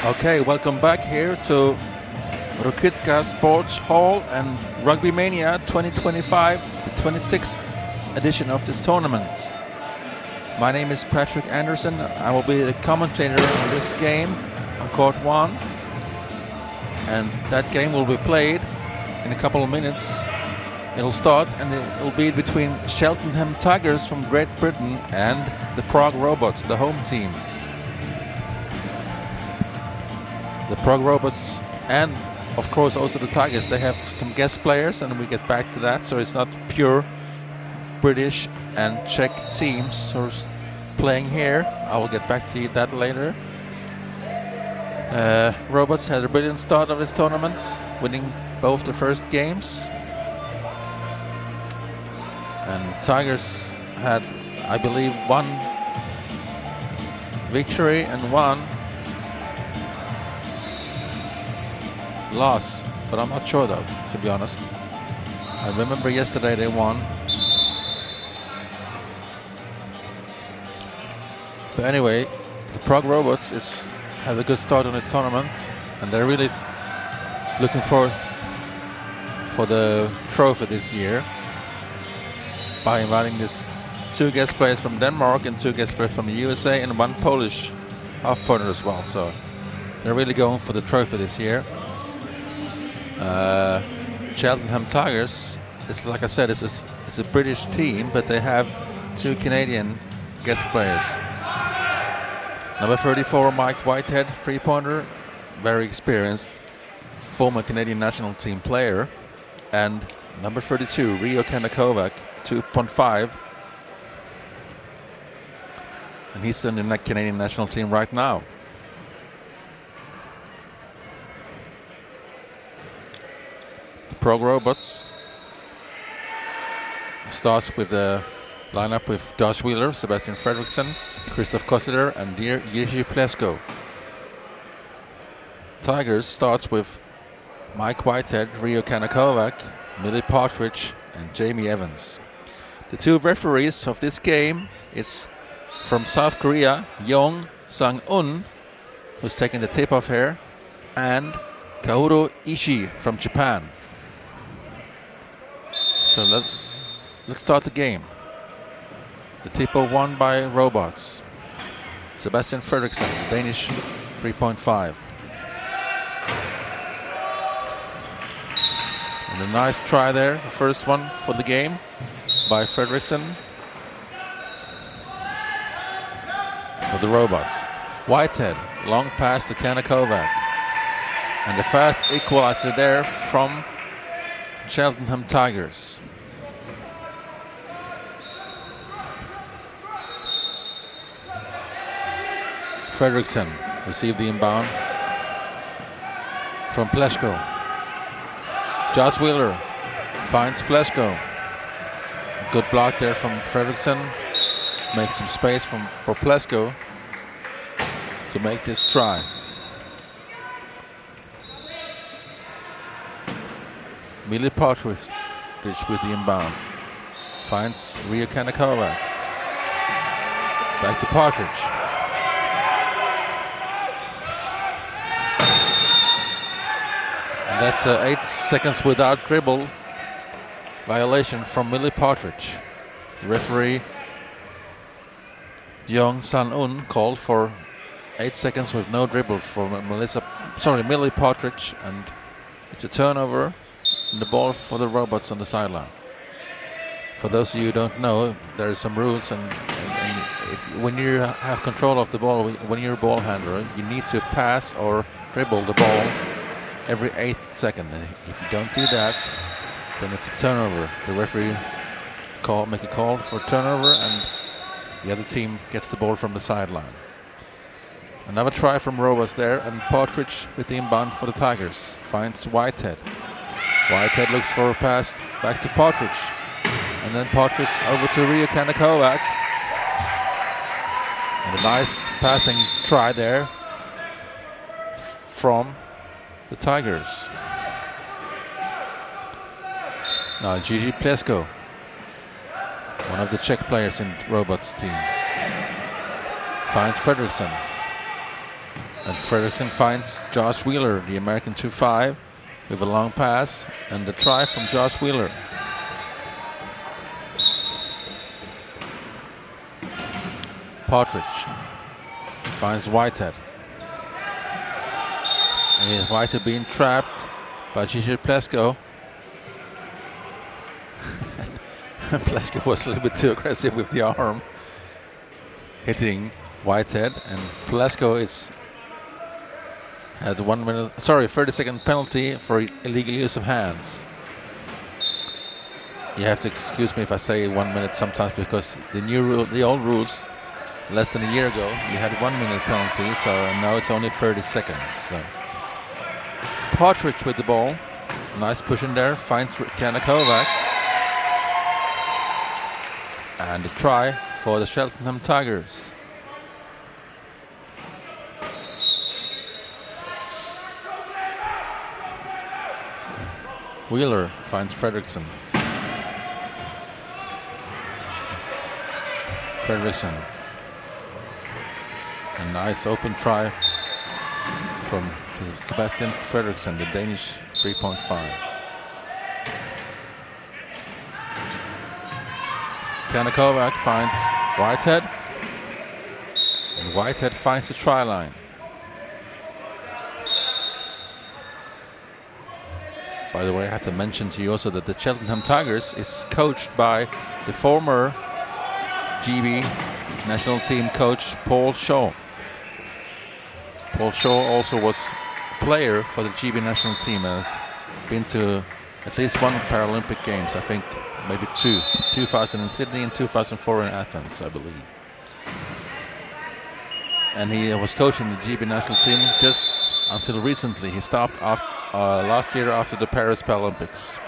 Okay, welcome back here to Rukitka Sports Hall and Rugbymania 2025, the 26th edition of this tournament. My name is Patrick Anderson. I will be the commentator on this game on court 1. And that game will be played in a couple of minutes. It'll start and it will be between Cheltenham Tigers from Great Britain and the Prague Robots, the home team. The Prague Robots and of course also the Tigers, they have some guest players and we get back to that, so it's not pure British and Czech teams who's playing here. I will get back to that later. Robots had a brilliant start of this tournament, winning both the first games. And Tigers had, I believe, one victory and one loss, but I'm not sure though, to be honest. I remember yesterday they won. But anyway, the Prague Robots have a good start on this tournament, and they're really looking for the trophy this year by inviting this 2 guest players from Denmark and 2 guest players from the USA and 1 Polish half-pointer as well. So they're really going for the trophy this year. Cheltenham Tigers, it's like I said, it's a British team, but they have 2 Canadian guest players. Number 34, Mike Whitehead, 3-pointer, very experienced, former Canadian national team player, and number 32, Rio Kandakovac, 2.5, and he's in the Canadian national team right now. Prague Robots starts with the lineup with Josh Wheeler, Sebastian Fredriksson, Christoph Kosteler and Jiří Plesko. Tigers starts with Mike Whitehead, Rio Kandakovac, Millie Partridge and Jamie Evans. The 2 referees of this game is from South Korea, Yong Sang-un, who's taking the tip-off here, and Kaoru Ishii from Japan. So let's start the game. The tip-off won by Robots. Sebastian Fredriksson, Danish 3.5. And a nice try there, the first one for the game by Fredriksson for the Robots. Whitehead, long pass to Kandakovac. And the fast equalizer there from Cheltenham Tigers. Fredriksson received the inbound from Plesko. Josh Wheeler finds Plesko. Good block there from Fredriksson. make some space for Plesko to make this try. Mili Partridge with the inbound. Finds Rio Kanikovac. Back to Partridge. And that's 8 seconds without dribble violation from Mili Partridge. Referee Jong San-un called for 8 seconds with no dribble for Mili Partridge, and it's a turnover and the ball for the Robots on the sideline. For those of you who don't know, there are some rules, and when you have control of the ball, when you're a ball handler, you need to pass or dribble the ball every 8th second. And if you don't do that, then it's a turnover. The referee make a call for turnover, and the other team gets the ball from the sideline. Another try from Robots there, and Partridge with the inbound for the Tigers. Finds Whitehead. Whitehead looks for a pass back to Partridge. And then Partridge over to Rio Kanikovac. And a nice passing try there from the Tigers. Now Gigi Plesko, one of the Czech players in the Robots team, finds Fredriksson. And Fredriksson finds Josh Wheeler, the American 2-5, with a long pass, and the try from Josh Wheeler. Partridge finds Whitehead. And Whitehead being trapped by Gigi Plesko. Plesko was a little bit too aggressive with the arm, hitting Whitehead, and Plesko had 30-second penalty for illegal use of hands. You have to excuse me if I say 1 minute sometimes, because the old rules, less than a year ago, you had 1 minute penalty, so now it's only 30 seconds. So. Partridge with the ball, nice push in there, finds Kanikovac, and a try for the Cheltenham Tigers. Wheeler finds Fredriksson. A nice open try from Sebastian Fredriksson, the Danish 3.5. Kanikovac finds Whitehead, and Whitehead finds the try line. By the way, I have to mention to you also that the Cheltenham Tigers is coached by the former GB national team coach Paul Shaw. Paul Shaw also was a player for the GB national team, has been to at least one Paralympic Games, I think maybe 2, 2000 in Sydney and 2004 in Athens, I believe. And he was coaching the GB national team just until recently. He stopped last year after the Paris Paralympics,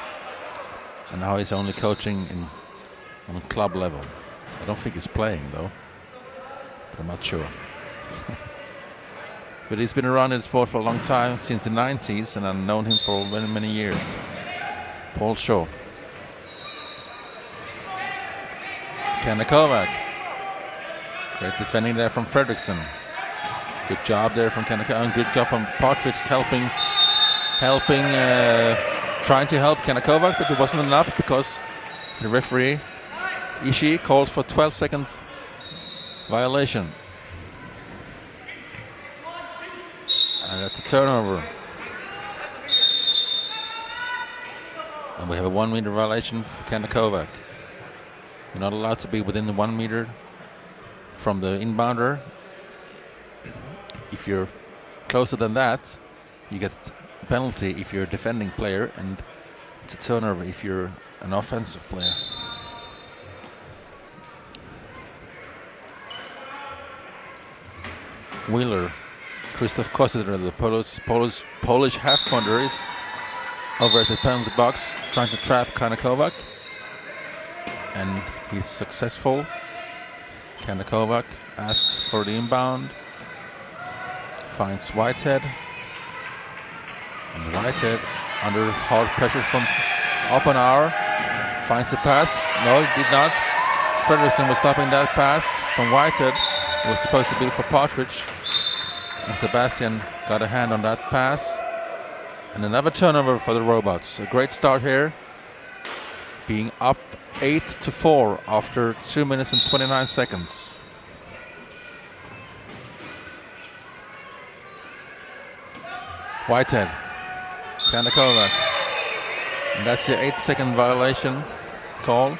and now he's only coaching on club level. I don't think he's playing though, but I'm not sure. But he's been around in the sport for a long time, since the 90s, and I've known him for many, many years. Paul Shaw. Kanikovac. Great defending there from Fredriksson. Good job there from Kanikovac, and good job from Partridge helping, trying to help Kanikovac, but it wasn't enough because the referee Ishii called for 12-second violation. And that's a turnover. And we have a 1 meter violation for Kanikovac. You're not allowed to be within the 1 meter from the inbounder. If you're closer than that, you get a penalty if you're a defending player, and it's a turnover if you're an offensive player. Wheeler, Christoph Kositer, the Polish half-counter, is over at the penalty box trying to trap Kanikovac, and he's successful. Kanikovac asks for the inbound. Finds Whitehead. And Whitehead, under hard pressure from Oppenauer, finds the pass. No, he did not. Fredriksson was stopping that pass from Whitehead. It was supposed to be for Partridge. And Sebastian got a hand on that pass. And another turnover for the Robots. A great start here. Being up 8-4 after 2 minutes and 29 seconds. Whitehead. Kanikovac. And that's the 8-second violation call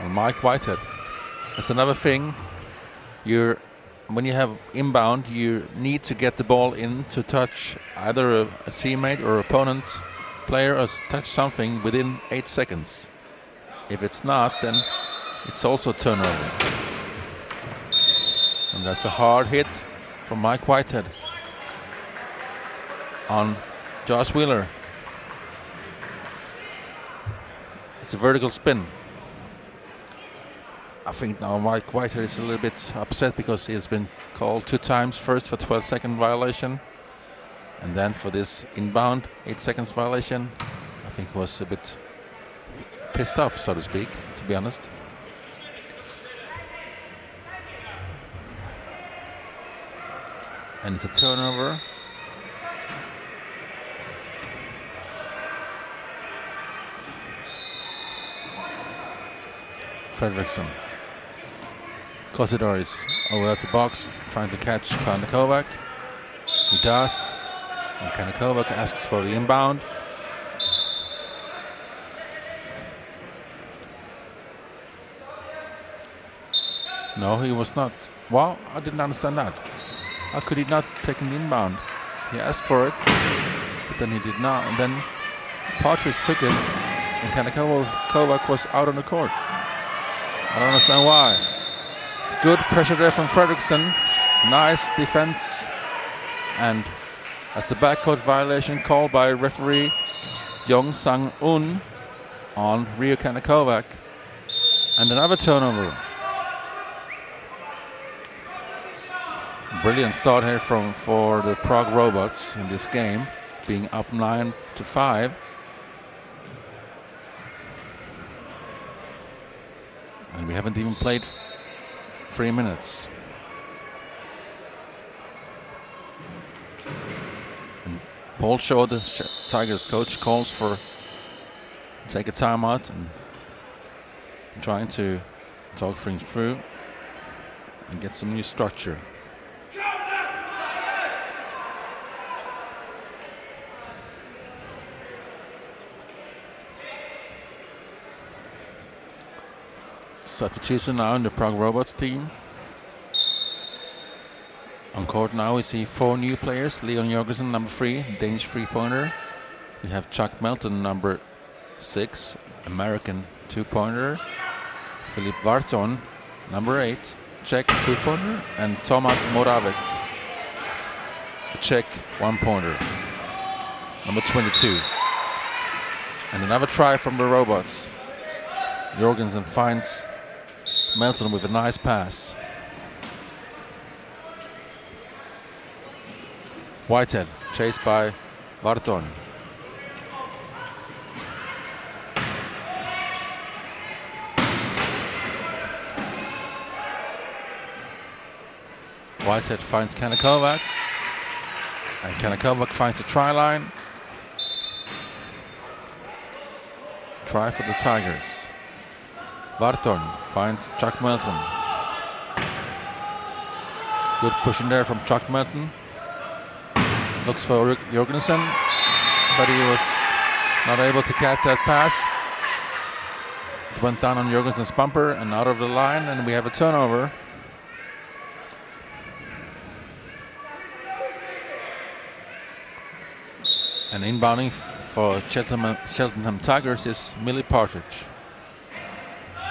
on Mike Whitehead. That's another thing. When you have inbound, you need to get the ball in to touch either a teammate or opponent player, or touch something within 8 seconds. If it's not, then it's also turnover. And that's a hard hit from Mike Whitehead on Josh Wheeler. It's a vertical spin. I think now Mike Whitehead is a little bit upset because he has been called 2 times. First for 12-second violation, and then for this inbound 8 seconds violation. I think he was a bit pissed off, so to speak, to be honest. And it's a turnover. Fredriksson. Kosidor is over at the box trying to catch Kanikovac. He does. And Kanikovac asks for the inbound. No, he was not. Well, I didn't understand that. How could he not take an inbound? He asked for it, but then he did not. And then Partridge took it, and Kanikovac was out on the court. I don't understand why. Good pressure there from Fredriksson. Nice defense. And that's a backcourt violation called by referee Jong Sang-un on Rio Kanikovac. And another turnover. Brilliant start here for the Prague Robots in this game, being up 9-5. And we haven't even played 3 minutes. And Paul Shaw, the Tigers coach, calls for take a timeout and trying to talk things through and get some new structure. Substitution now in the Prague Robots team. On court now we see 4 new players. Leon Jorgensen, number 3, Danish three-pointer. We have Chuck Melton, number 6, American two-pointer. Filip Varton, number 8, Czech two-pointer. And Tomas Moravec, a Czech one-pointer, number 22. And another try from the Robots. Jorgensen finds Melton with a nice pass. Whitehead chased by Varton. Whitehead finds Kanikovac. And Kanikovac finds the try line. Try for the Tigers. Varton finds Chuck Melton. Good pushing there from Chuck Melton. Looks for Jorgensen, but he was not able to catch that pass. It went down on Jorgensen's bumper and out of the line, and we have a turnover. And inbounding for Cheltenham Tigers is Millie Partridge.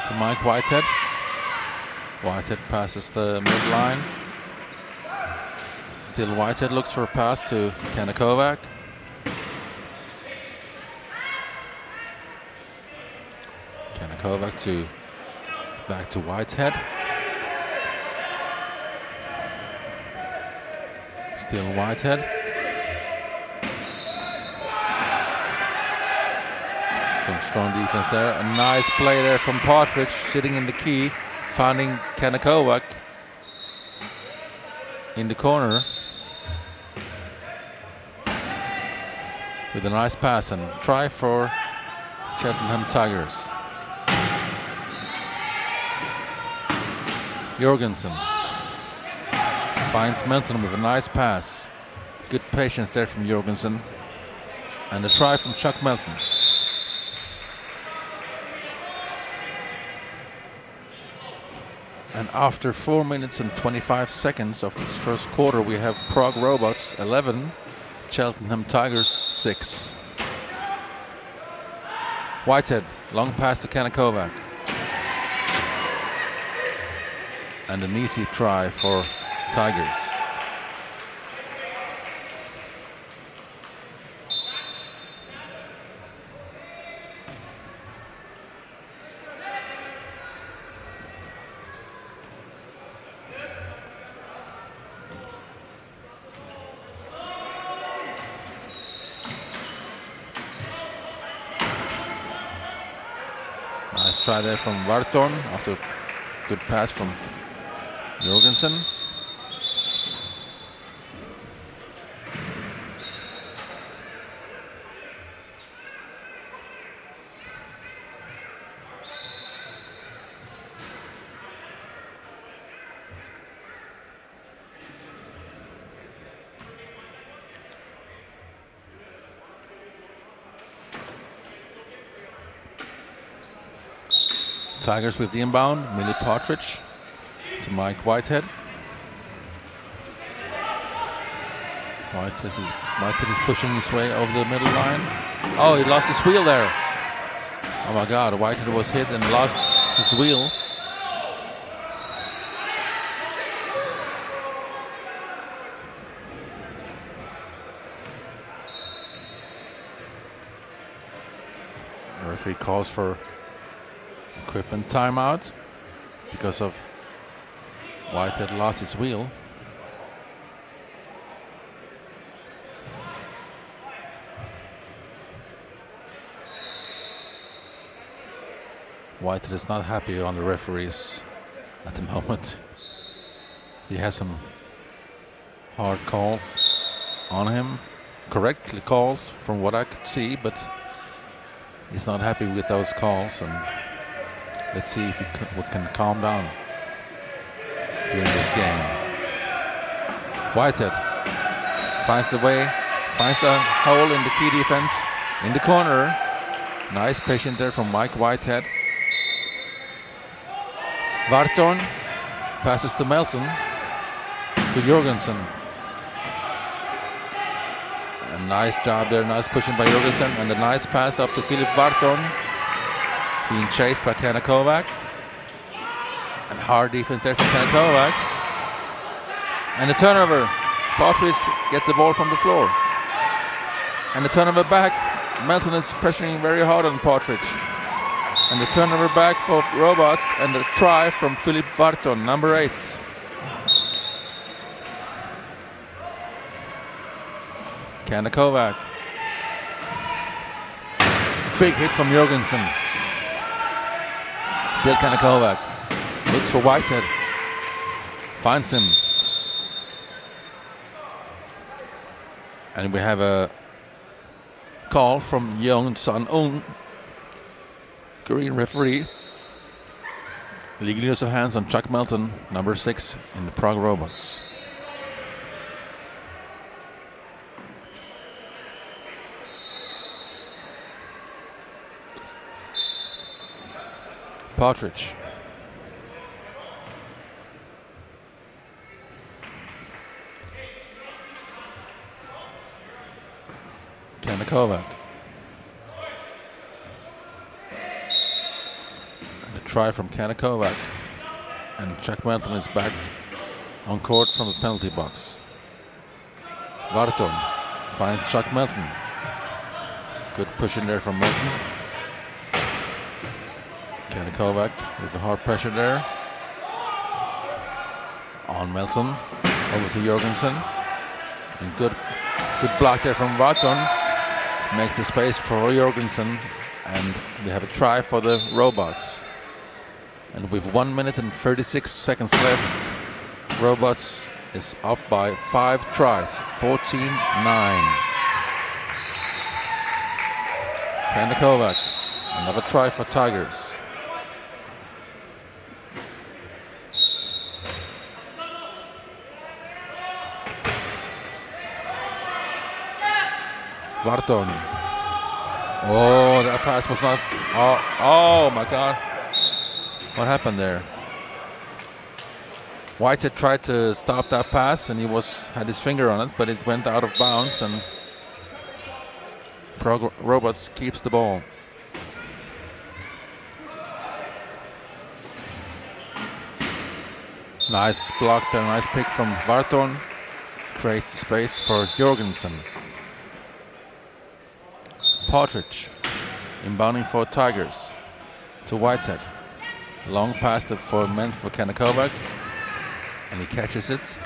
To Mike Whitehead. Whitehead passes the midline. Still Whitehead looks for a pass to Kanikovac. Kanikovac back to Whitehead. Still Whitehead. Some strong defense there. A nice play there from Partridge, sitting in the key, finding Kanakovac in the corner with a nice pass and try for Cheltenham Tigers. Jorgensen finds Melton with a nice pass. Good patience there from Jorgensen. And a try from Chuck Melton. And after 4 minutes and 25 seconds of this first quarter, we have Prague Robots 11, Cheltenham Tigers 6. Whitehead, long pass to Kanakovac. And an easy try for Tigers. Nice try there from Vartorn after good pass from Jorgensen. Tigers with the inbound, Millie Partridge to Mike Whitehead. Whitehead is pushing his way over the middle line. Oh, he lost his wheel there. Oh my God, Whitehead was hit and lost his wheel. The referee calls for equipment timeout because of Whitehead lost his wheel. Whitehead is not happy on the referees at the moment. He has some hard calls on him, correctly calls from what I could see, but he's not happy with those calls, and let's see if we can calm down during this game. Whitehead finds the way, finds a hole in the key defense in the corner. Nice patient there from Mike Whitehead. Vartorn passes to Melton, to Jorgensen. A nice job there, nice pushing by Jorgensen, and a nice pass up to Philip Vartorn, being chased by Kanakovac. And hard defense there from Kanakovac. And the turnover. Partridge gets the ball from the floor. And the turnover back. Melton is pressuring very hard on Partridge. And the turnover back for Robots, and the try from Philip Varton, number 8. Kanakovac. Big hit from Jorgensen. Still Kanakovac. Looks for Whitehead. Finds him. And we have a call from Yeong Sun-un, Korean referee. Legal use of hands on Chuck Melton, number 6 in the Prague Robots. Partridge. Kanakovac. And a try from Kanakovac. And Chuck Melton is back on court from the penalty box. Varton finds Chuck Melton. Good push in there from Melton. Kanakovac with the hard pressure there. On Melton. Over to Jorgensen. And good block there from Varton. Makes the space for Jorgensen, and we have a try for the Robots. And with 1 minute and 36 seconds left, Robots is up by 5 tries, 14-9. Kandakovac, another try for Tigers. Varton. Oh, that pass was not. Oh my God. What happened there? Whitehead tried to stop that pass and he had his finger on it, but it went out of bounds and Prague Robots keeps the ball. Nice block there, nice pick from Varton. Creates the space for Jorgensen. Partridge inbounding for Tigers to Whitehead. Long pass meant for Kandakovac, and he catches it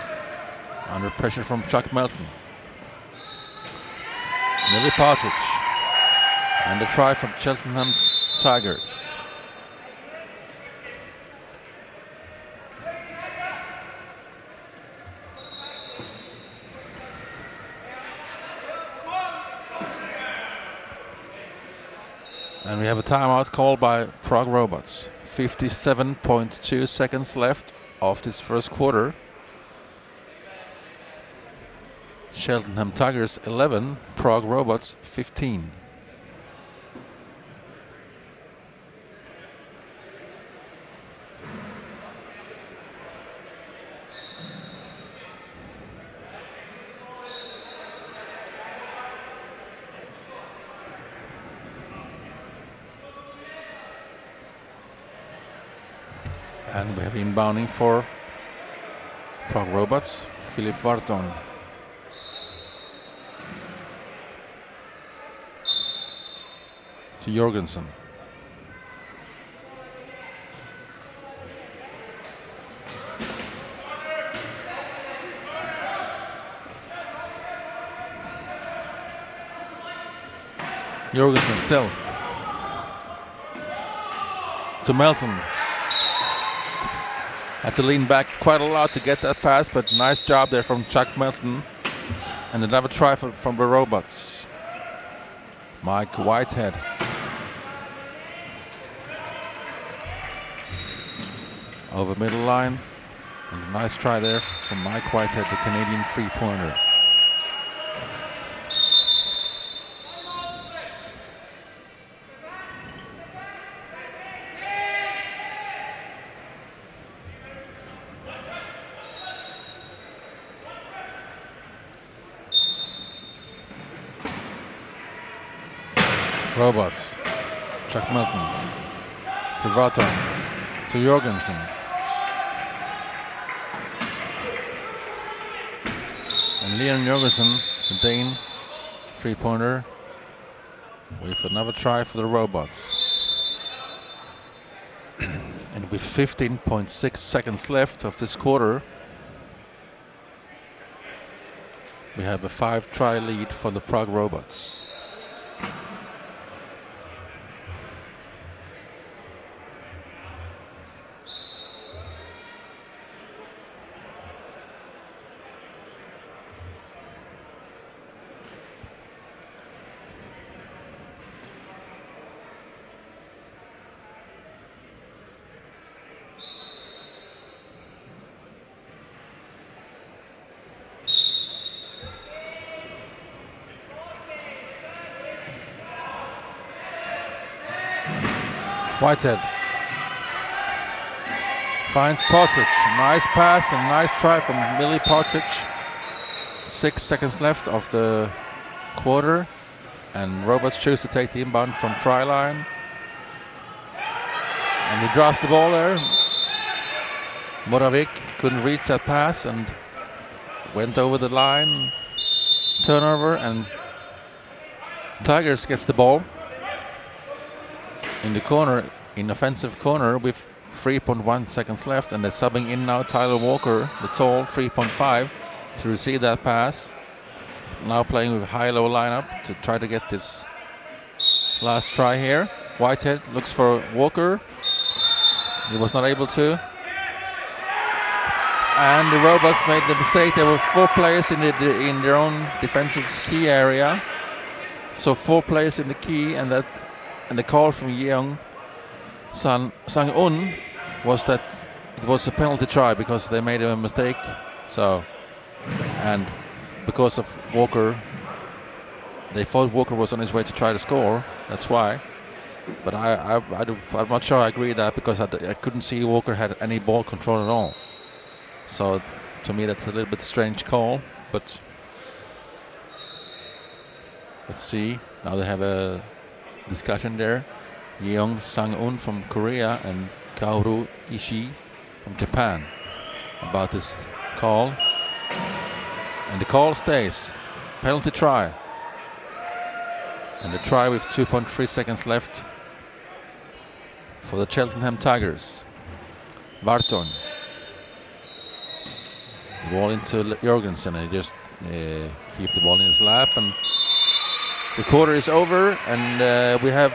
under pressure from Chuck Melton. Millie Partridge, and a try from Cheltenham Tigers. And we have a timeout called by Prague Robots. 57.2 seconds left of this first quarter. Cheltenham Tigers 11, Prague Robots 15. And we have inbounding for Prague Robots, Philip Varton. To Jorgensen. Jorgensen still. To Melton. Had to lean back quite a lot to get that pass, but nice job there from Chuck Melton. And another try from the Robots. Mike Whitehead. Over middle line. And a nice try there from Mike Whitehead, the Canadian three-pointer. Robots. Chuck Melton. To Varton. To Jorgensen. And Leon Jorgensen, the Dane, three-pointer, with another try for the Robots. And with 15.6 seconds left of this quarter, we have a 5-try lead for the Prague Robots. Whitehead finds Partridge. Nice pass and nice try from Millie Partridge. 6 seconds left of the quarter, and Robots choose to take the inbound from try line. And he drops the ball there. Moravik couldn't reach that pass and went over the line. Turnover, and Tigers gets the ball in the corner, in offensive corner, with 3.1 seconds left, and they're subbing in now Tyler Walker, the tall 3.5, to receive that pass. now playing with high-low lineup to try to get this last try here. Whitehead looks for Walker. He was not able to. And the Robots made the mistake. There were 4 players in their own defensive key area. So 4 players in the key, and the call from Yeong Sang-un was that it was a penalty try because they made a mistake. So, and because of Walker, they thought Walker was on his way to try to score. That's why. But I'm not sure I agree with that, because I couldn't see Walker had any ball control at all. So to me that's a little bit strange call, but let's see. Now they have a discussion there. Yeong Sang-un from Korea and Kaoru Ishii from Japan about this call. And the call stays. Penalty try. And the try with 2.3 seconds left for the Cheltenham Tigers. Varton. The ball into Jorgensen, and he just keep the ball in his lap, and the quarter is over, and we have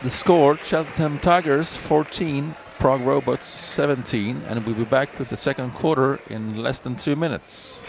the score: Cheltenham Tigers 14, Prague Robots 17, and we'll be back with the second quarter in less than 2 minutes.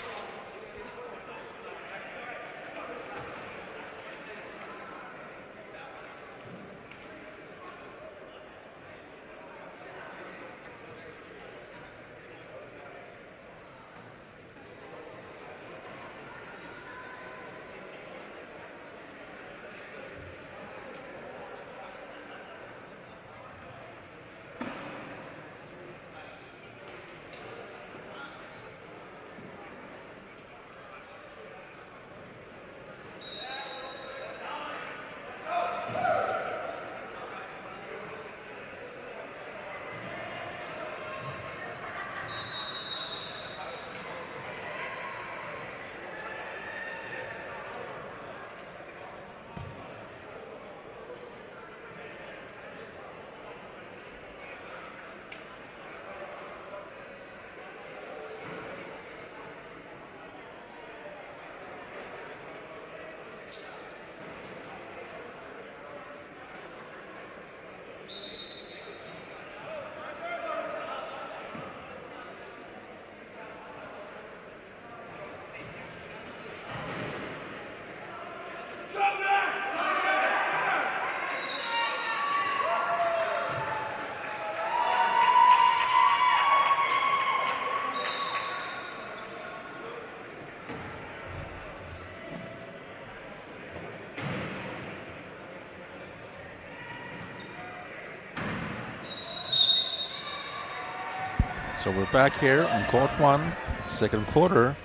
So we're back here on court 1, second quarter.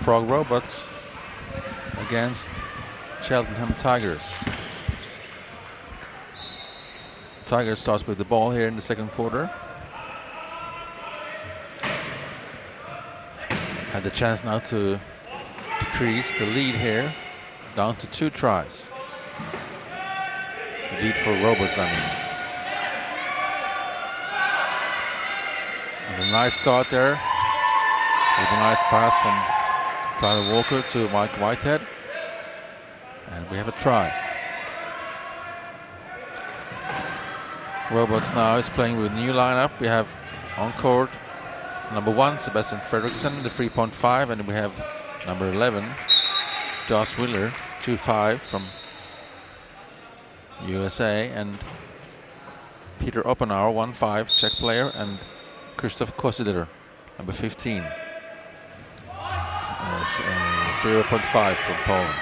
Prague Robots against Cheltenham Tigers. Tigers starts with the ball here in the second quarter. Had the chance now to decrease the lead here down to 2 tries. Lead for Robots, I mean. And a nice start there with a nice pass from Tyler Walker to Mike Whitehead. And we have a try. Robots now is playing with a new lineup. We have on court number 1, Sebastian Fredriksson, the 3.5, and we have number 11, Josh Wheeler, 2.5 from USA, and Peter Oppenauer, 1.5, Czech player, and Krzysztof Kosider, number 15, 0.5 from Poland.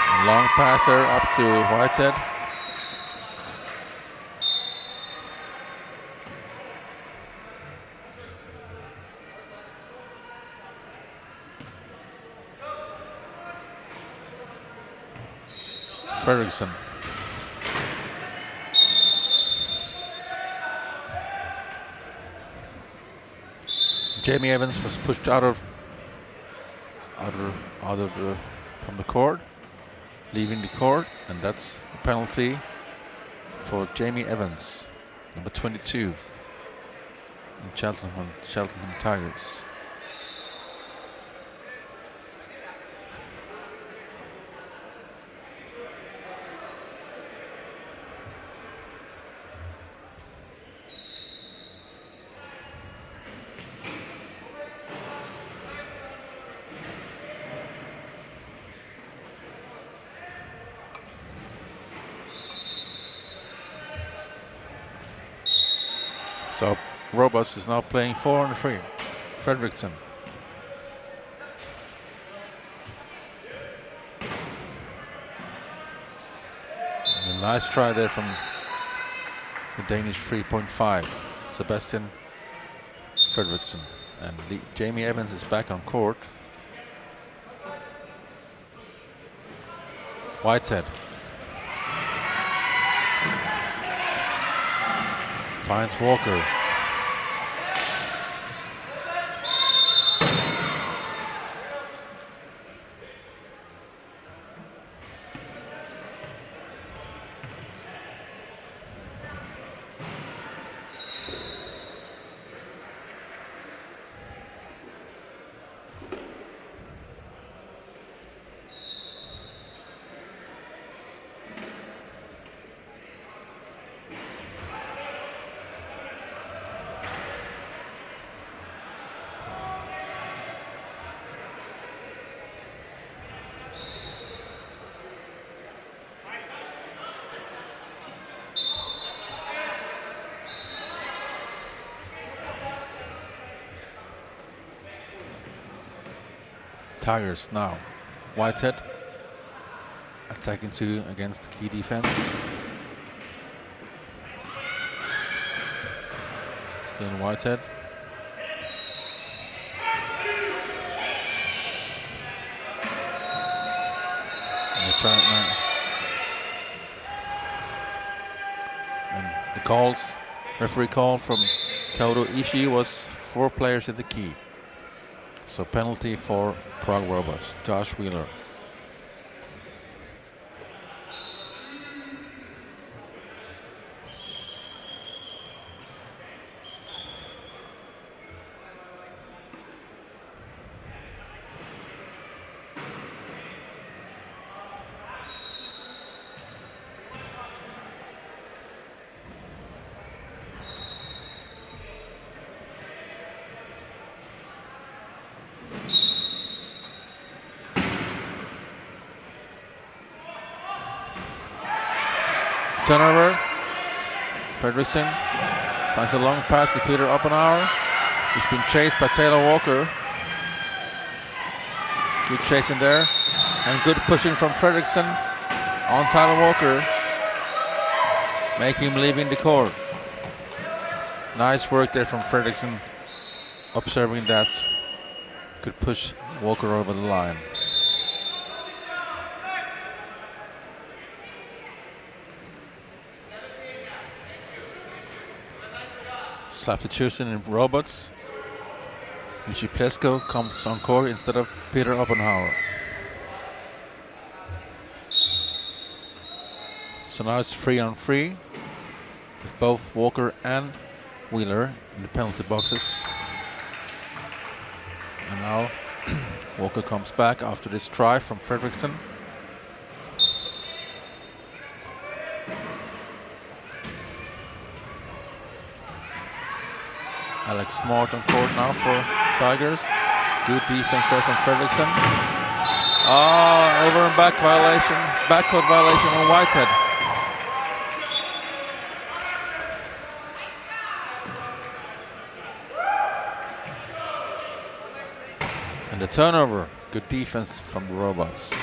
And long pass there up to Whitehead. Fredriksson. Jamie Evans was pushed from the court, leaving the court, and that's a penalty for Jamie Evans, number 22, in Cheltenham Tigers. So Roberts is now playing 4-3. Fredriksson. A nice try there from the Danish 3.5, Sebastian Fredriksson. And Jamie Evans is back on court. Whitehead finds Walker. Tigers now. Whitehead attacking 2 against the key defense. Still Whitehead. And the calls, referee call from Kaoru Ishii was 4 players at the key. So penalty for Prague Robots. Josh Wheeler. Turnover. Fredriksson finds a long pass to Peter Oppenauer. He's been chased by Taylor Walker. Good chasing there. And good pushing from Fredriksson on Tyler Walker. Making him leaving the court. Nice work there from Fredriksson. Observing that. Could push Walker over the line. Substitution in Robots. Michi Plesko comes on court instead of Peter Oppenauer. So now it's 3-on-3 with both Walker and Wheeler in the penalty boxes. And now Walker comes back after this try from Fredriksson. Alex Smart on court now for Tigers. Good defense there from Fredriksson. Over and back violation, backcourt violation on Whitehead. And the turnover, good defense from the Robots.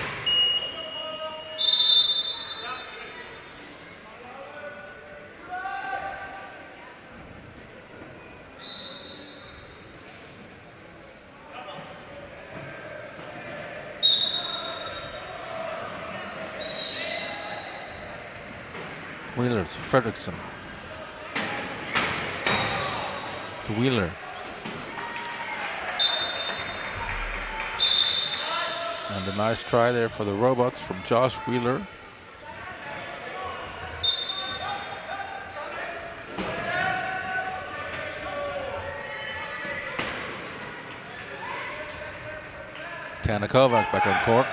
Wheeler to Fredriksson. To Wheeler. And a nice try there for the Robots from Josh Wheeler. Tanner Kovac back on court.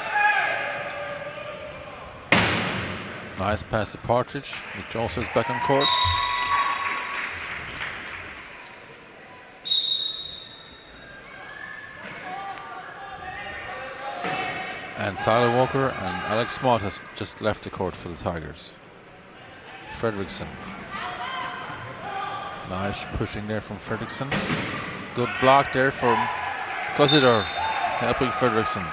Nice pass to Partridge, which also is back on court. And Tyler Walker and Alex Smart has just left the court for the Tigers. Fredriksson. Nice pushing there from Fredriksson. Good block there from Kosidor, helping Fredriksson.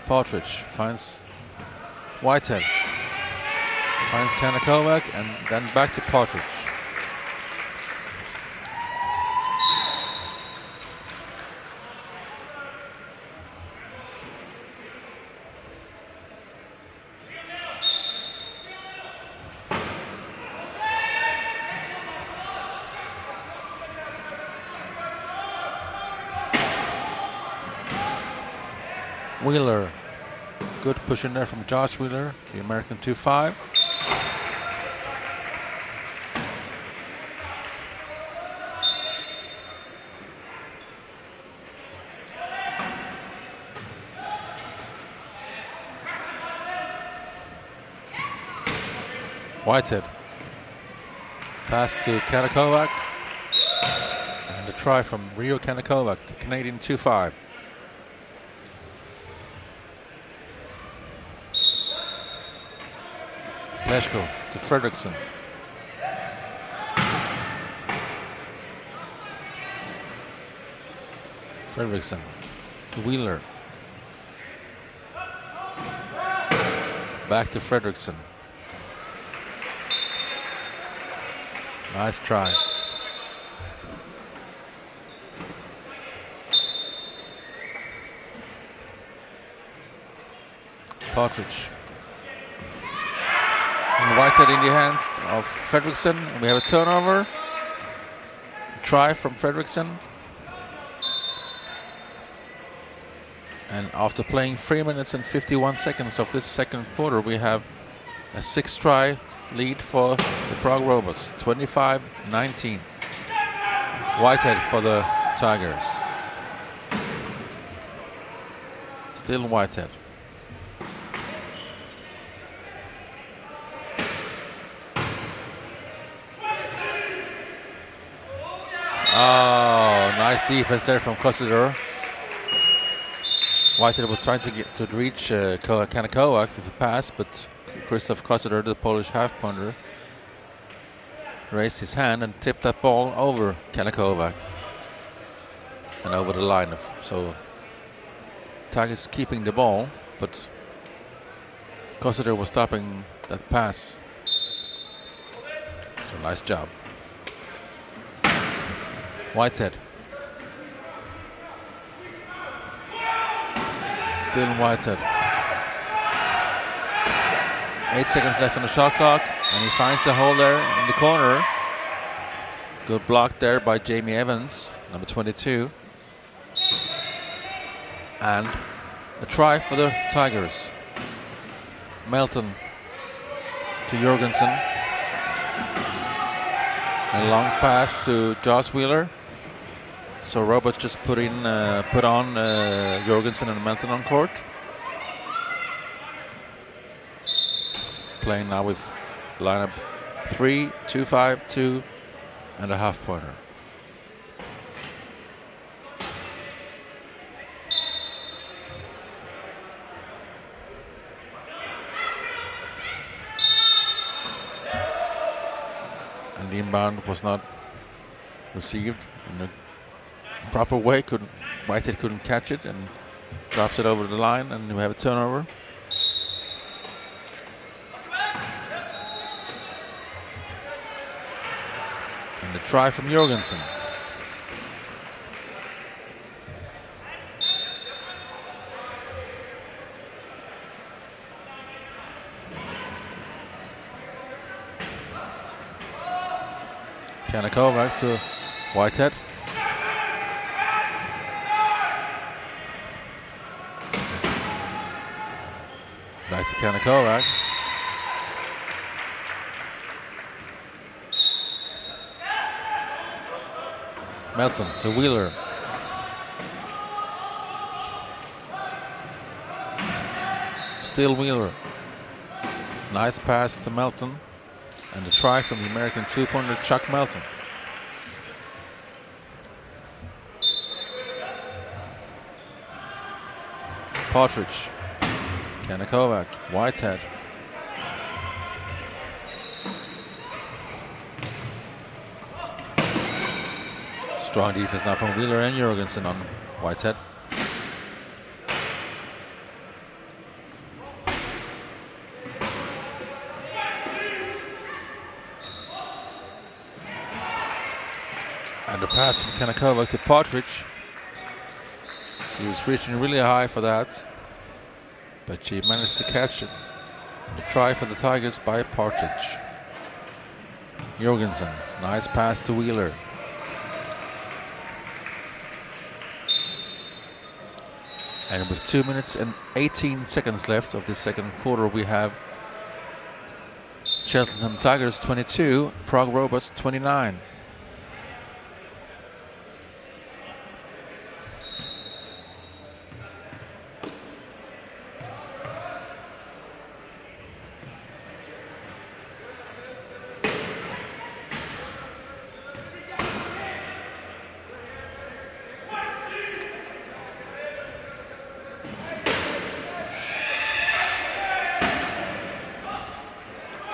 Partridge finds Whitehead. Finds Kanakovac and then back to Partridge. Wheeler. Good push in there from Josh Wheeler, the American 2-5. Whitehead. Pass to Kanakovac. And a try from Rio Kanakovac, the Canadian 2-5. Leshko to Fredriksson. Fredriksson to Wheeler. Back to Fredriksson. Nice try. Partridge. And Whitehead in the hands of Fredriksson. We have a turnover. Try from Fredriksson. And after playing 3 minutes and 51 seconds of this second quarter, we have a 6-try lead for the Prague Robots, 25-19. Whitehead for the Tigers. Still Whitehead. Oh, nice defense there from Kosidor. Whitehead was trying to get to reach Kanakovac with a pass, but Krzysztof Kosidor, the Polish half-pointer, raised his hand and tipped that ball over Kanakovac and over the line. So Tigers keeping the ball, but Kosidor was stopping that pass. So nice job. Whitehead. Still Whitehead. 8 seconds left on the shot clock, and he finds a hole there in the corner. Good block there by Jamie Evans, number 22. And a try for the Tigers. Melton to Jorgensen. A long pass to Josh Wheeler. So Robots just put on Jorgensen and Melton on court. Playing now with lineup 3, 2, 5, 2, and a half-pointer. And the inbound was not received in a proper way. Whitehead couldn't catch it and drops it over the line, and we have a turnover. And a try from Jorgensen. Kanakovac to Whitehead. Back to Kanakovac. Melton to Wheeler. Still Wheeler. Nice pass to Melton. And a try from the American two-pointer Chuck Melton. Partridge. Kanakovac, Whitehead. Strong defense now from Wheeler and Jorgensen on Whitehead. And the pass from Kanakovac to Partridge. She was reaching really high for that, but she managed to catch it. And the try for the Tigers by Partridge. Jorgensen, nice pass to Wheeler. And with 2 minutes and 18 seconds left of the second quarter, we have Cheltenham Tigers 22, Prague Robots 29.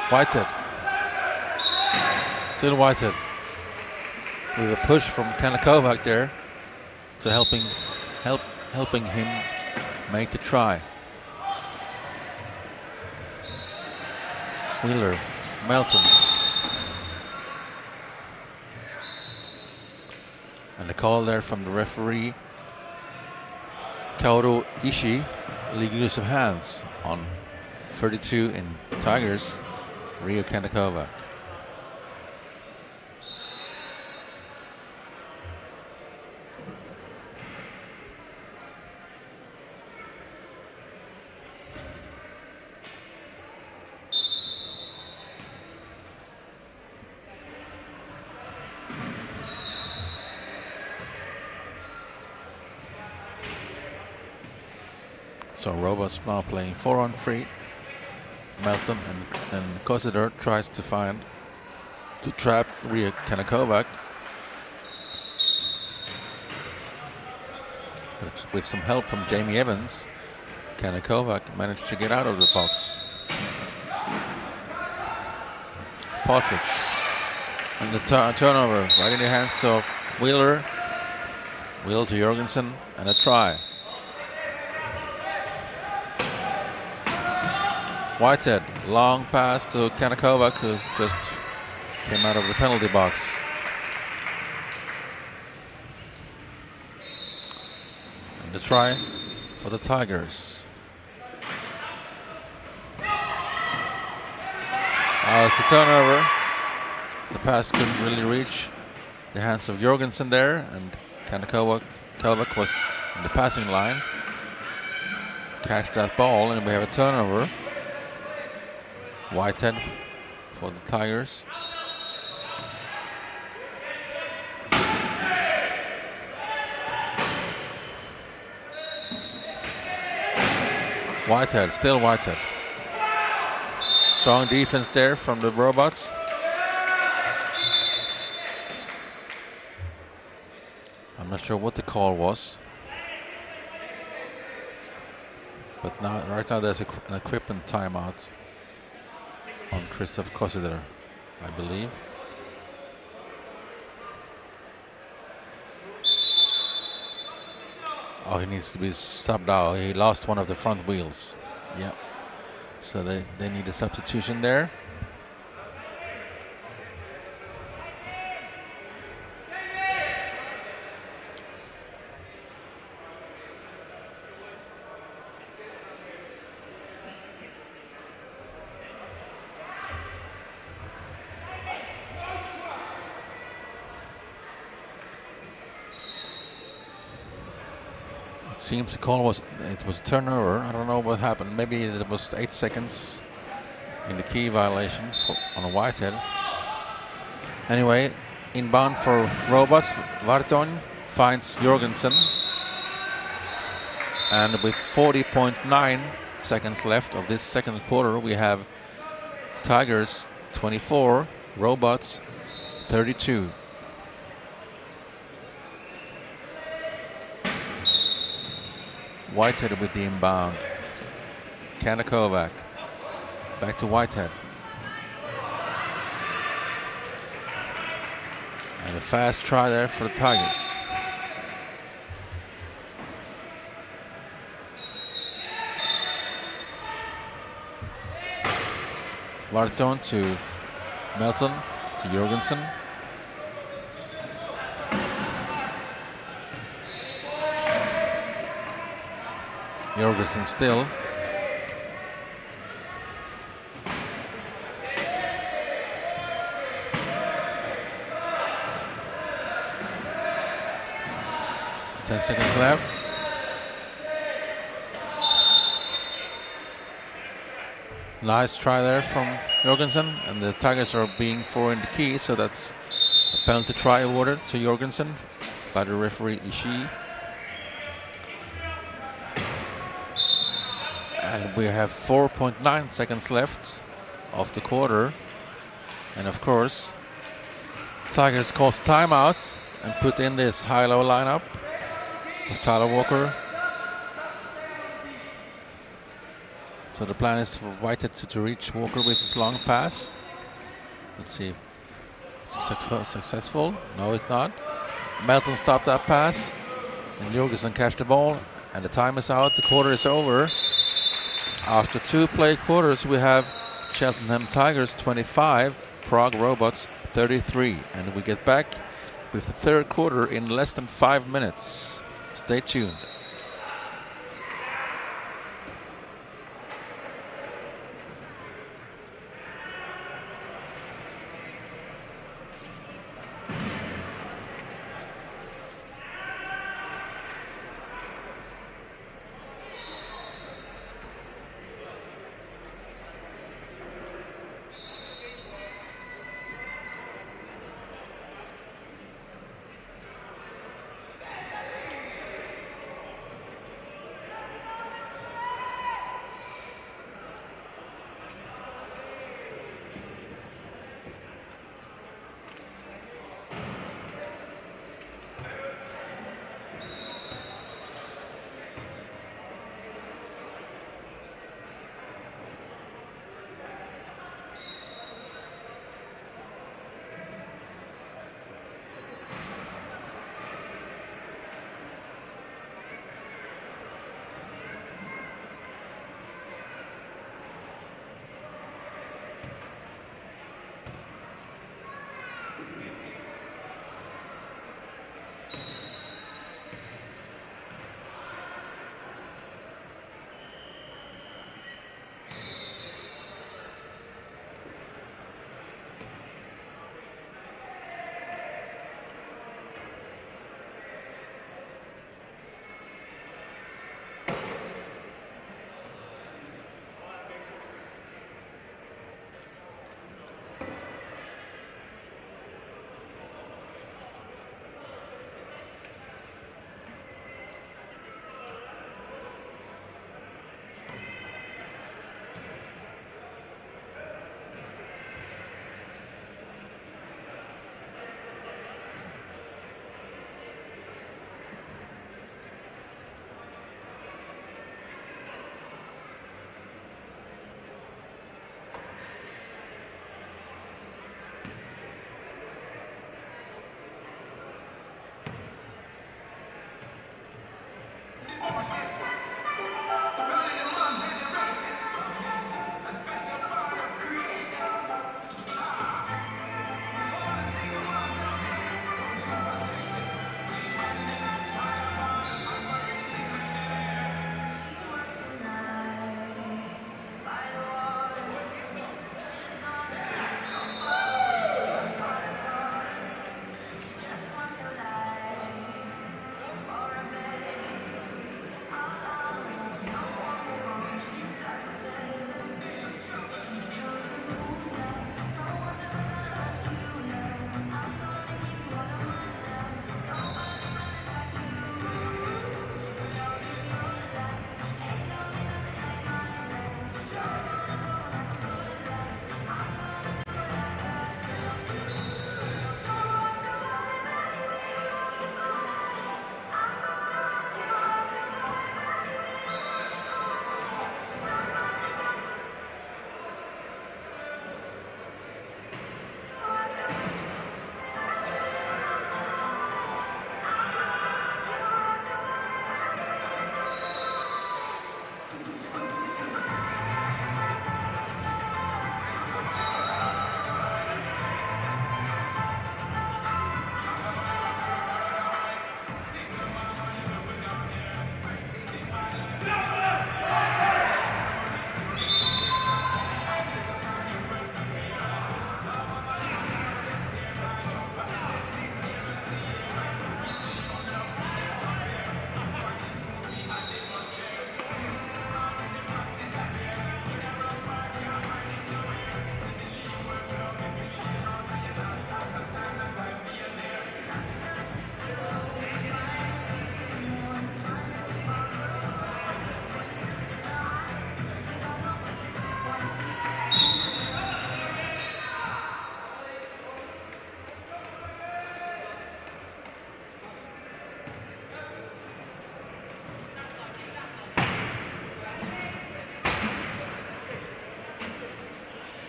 Whitehead. Still Whitehead. With a push from Kanakovac there to helping him make the try. Wheeler, Melton. And the call there from the referee, Kaoru Ishii, illegal use of hands on 32 in Tigers, Rio Kanakovac. So Robots now playing 4-on-3. Melton and Kosidor tries to trap Ria Kanakovac. But with some help from Jamie Evans, Kanakovac managed to get out of the box. Partridge. And the turnover right in the hands of Wheeler. Wheeler to Jorgensen and a try. Whitehead, long pass to Kanakovac, who just came out of the penalty box. And the try for the Tigers. It's a turnover. The pass couldn't really reach the hands of Jorgensen there, and Kanakovac was in the passing line. Catch that ball, and we have a turnover. Whitehead for the Tigers. Whitehead, still Whitehead. Strong defense there from the Robots. I'm not sure what the call was. But now, right now there's an equipment timeout on Christoph Kosidor, I believe. Oh, he needs to be subbed out. He lost one of the front wheels. Yeah. So they need a substitution there. Seems the call was a turnover. I don't know what happened. Maybe it was 8 seconds in the key violation on a Whitehead. Anyway, inbound for Robots. Varton finds Jorgensen, and with 40.9 seconds left of this second quarter, we have Tigers 24, Robots 32. Whitehead with the inbound. Kanakovac. Back to Whitehead. And a fast try there for the Tigers. Vartone to Melton to Jorgensen. Jorgensen still. Ten seconds left. Nice try there from Jorgensen, and the Tigers are being four in the key, so that's a penalty try awarded to Jorgensen by the referee Ishii. And we have 4.9 seconds left of the quarter. And of course, Tigers calls timeout and put in this high-low lineup with Tyler Walker. So the plan is for Whitehead to reach Walker with his long pass. Let's see if it's successful. No, it's not. Melton stopped that pass, and Jorgensen catch the ball, and the time is out. The quarter is over. After two play quarters, we have Cheltenham Tigers 25, Prague Robots 33, and we get back with the third quarter in less than 5 minutes. Stay tuned.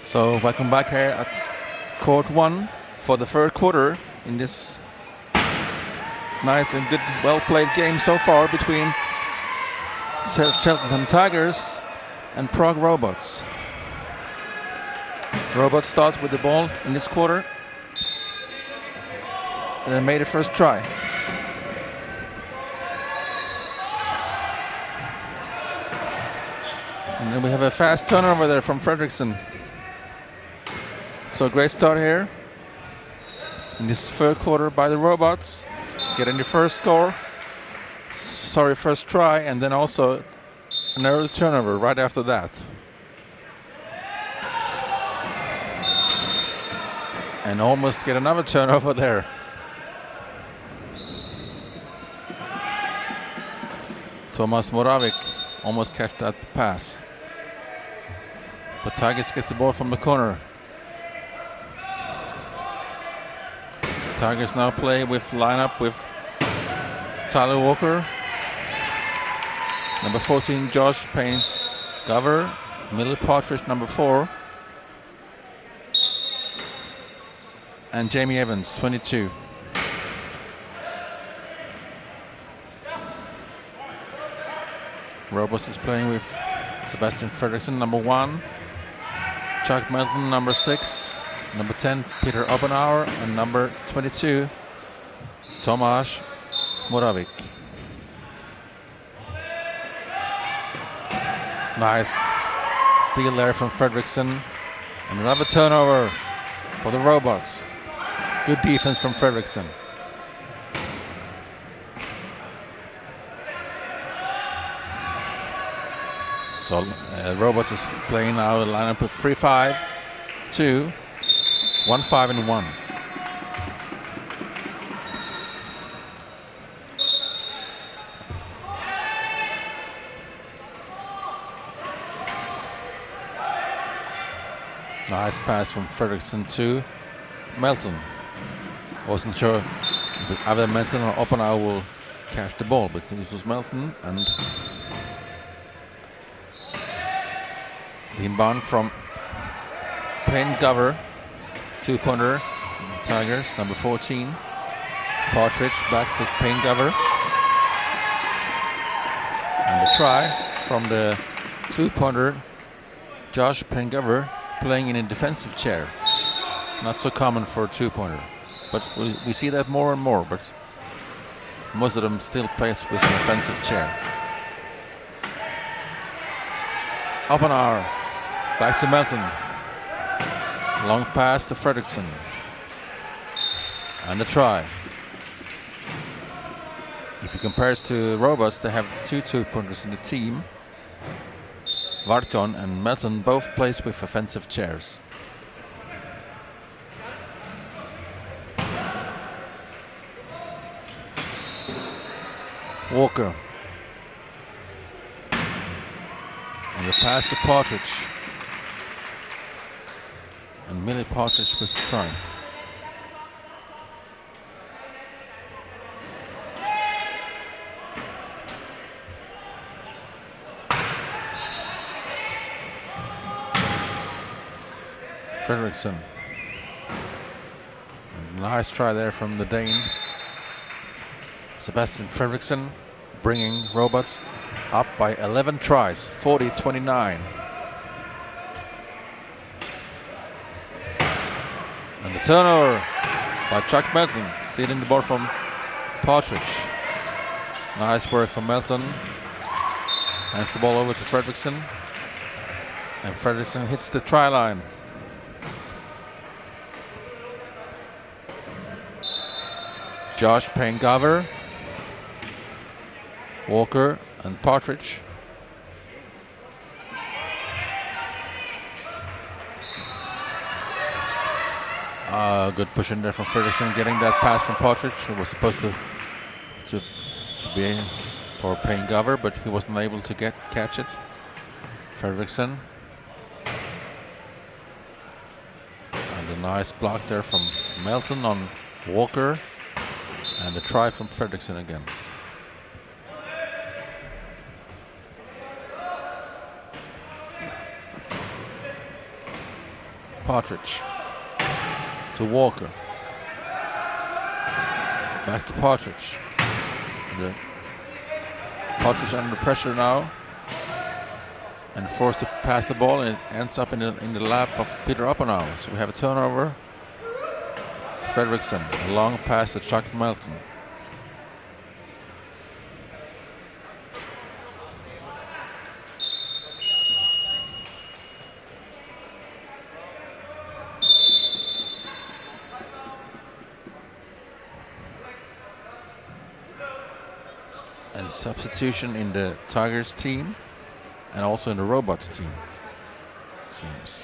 So welcome back here at Court 1 for the third quarter in this nice and good, well-played game so far between Cheltenham Tigers and Prague Robots. Robots starts with the ball in this quarter and then made a first try. And then we have a fast turnover there from Fredriksson. So great start here in this third quarter by the Robots, getting the first score, first try, and then also an early turnover right after that. And almost get another turnover there. Tomas Moravik almost catch that pass. But Tigers gets the ball from the corner. Tigers now play with lineup with Tyler Walker, number 14 Josh Payne Gover, Millie Partridge number 4, and Jamie Evans 22. Robots is playing with Sebastian Fredriksson number 1, Chuck Melton number 6, number 10, Peter Oppenauer, and number 22, Tomasz Moravik. Nice steal there from Fredriksson. And another turnover for the Robots. Good defense from Fredriksson. So Robots is playing now a lineup with 3-5-2. 1-5 and 1. Nice pass from Fredriksson to Melton. Wasn't sure if either Melton or Oppenauer will catch the ball, but this was Melton, and the inbound from Payne Gover. 2-pointer, Tigers, number 14. Partridge back to Payne Gover. And a try from the 2-pointer, Josh Payne Gover, playing in a defensive chair. Not so common for a 2-pointer, but we see that more and more, but most of them still plays with an offensive chair. Oppenauer, back to Melton. Long pass to Fredriksson. And a try. If you compare it to Robots, they have two pointers in the team. Varton and Melton both plays with offensive chairs. Walker. And the pass to Partridge. And Millie Partridge with the try. Fredriksson. Nice try there from the Dane. Sebastian Fredriksson bringing Robots up by 11 tries, 40-29. And the turnover by Chuck Melton, stealing the ball from Partridge. Nice work from Melton. Hands the ball over to Fredriksson. And Fredriksson hits the try line. Josh Payne Gover, Walker and Partridge. Good push in there from Fredriksson, getting that pass from Partridge. It was supposed to be for Payne Gover, but he wasn't able to catch it. Fredriksson. And a nice block there from Melton on Walker. And a try from Fredriksson again. Partridge to Walker. Back to Partridge. Partridge under pressure now and forced to pass the ball, and it ends up in the lap of Peter Oppenau. So we have a turnover. Fredriksson, a long pass to Chuck Melton. And substitution in the Tigers team and also in the Robots team, it seems.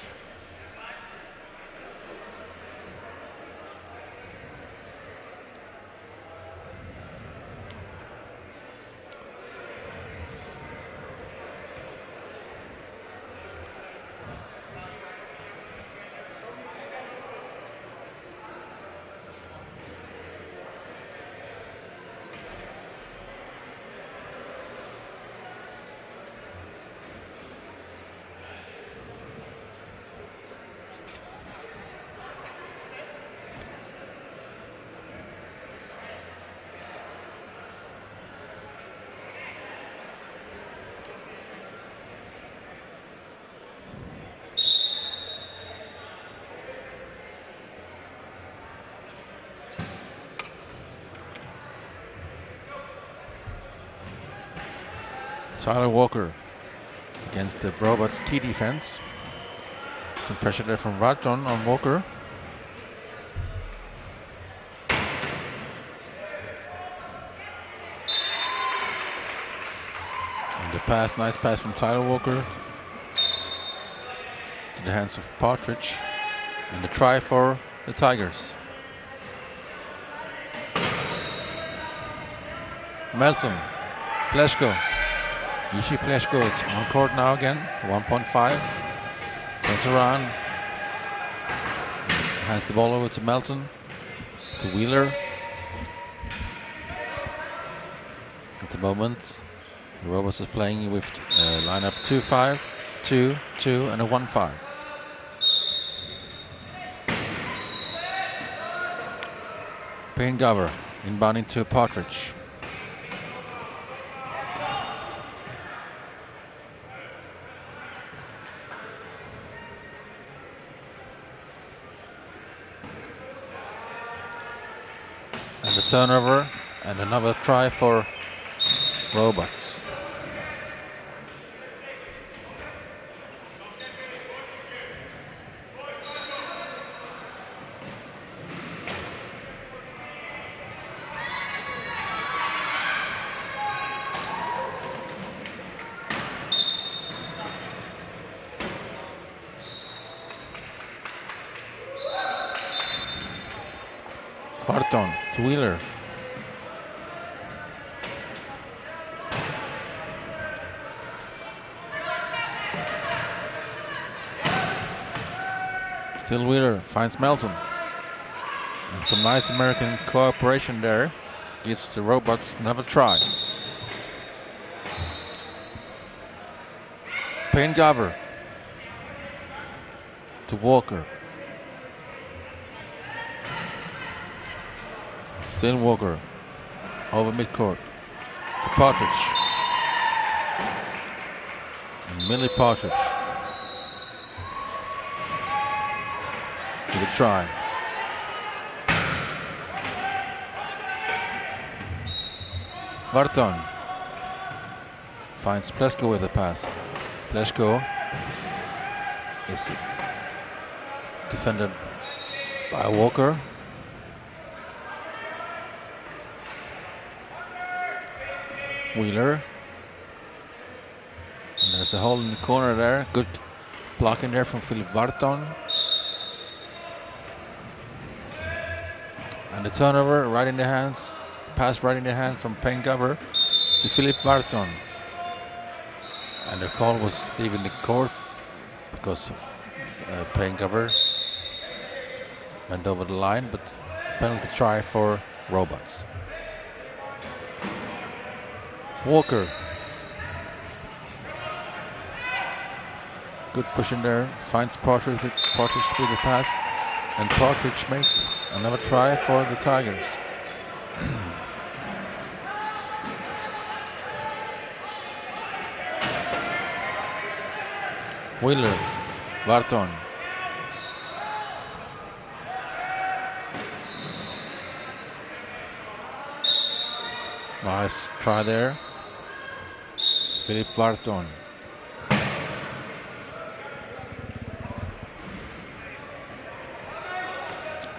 Tyler Walker against the Robots key defense. Some pressure there from Varton on Walker. And the pass, nice pass from Tyler Walker to the hands of Partridge. And the try for the Tigers. Melton, Pleshko. Yishi Pleshko is on court now again, 1.5. Turns around, hands the ball over to Melton, to Wheeler. At the moment, the Robots is playing with lineup 2-5, 2-2, and a 1-5. Payne Gover inbounding to Partridge. And the turnover, and another try for Robots. Barton to Wheeler. Still Wheeler finds Melton. And some nice American cooperation there gives the Robots another try. Payne Gover to Walker. Still Walker over midcourt to Partridge. And Millie Partridge with a try. Varton finds Pleshko with a pass. Pleshko is defended by Walker. Wheeler. And there's a hole in the corner there. Good blocking there from Philip Varton. And the turnover right in the hands. Pass right in the hand from Payne Gover to Philip Varton. And the call was leaving the court because of Payne Gover went over the line, but penalty try for Robots. Walker Good push in there. Finds Partridge with the pass. And Partridge makes another try for the Tigers. Wheeler, Barton. Nice try there. Philip Barton.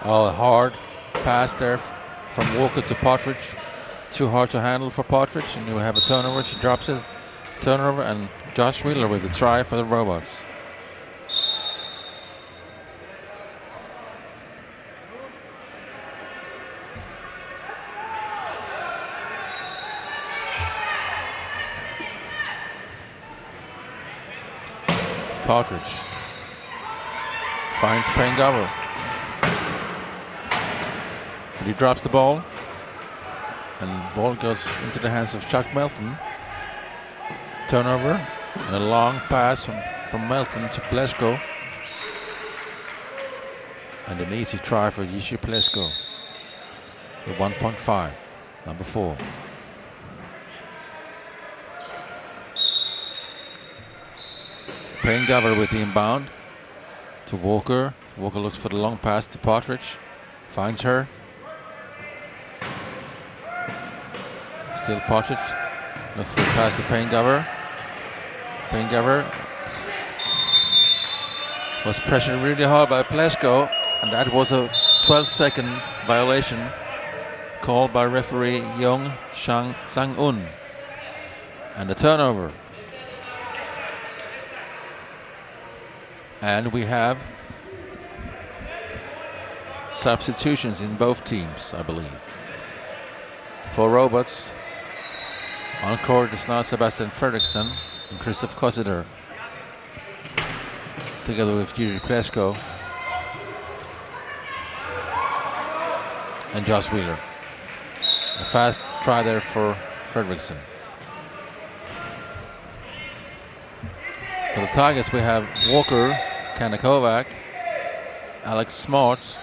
Oh, a hard pass there from Walker to Partridge. Too hard to handle for Partridge, and you have a turnover. She drops it. Turnover, and Josh Wheeler with the try for the Robots. Partridge finds Pengover. He drops the ball, and the ball goes into the hands of Chuck Melton. Turnover, and a long pass from Melton to Plesko. And an easy try for Yishu Plesko. The 1.5, number 4. Pengover with the inbound to Walker. Walker looks for the long pass to Partridge. Finds her. Still Partridge. Looks for the pass to Pengover. Pengover was pressured really hard by Plesko, and that was a 12-second violation called by referee Yong Sang-un. And a turnover. And we have substitutions in both teams, I believe. For Robots, on court is now Sebastian Fredriksson and Christoph Kossiter, together with Jiri Plesko and Josh Wheeler. A fast try there for Fredriksson. For the Tigers, we have Walker, Kanakovac, Alex Smart,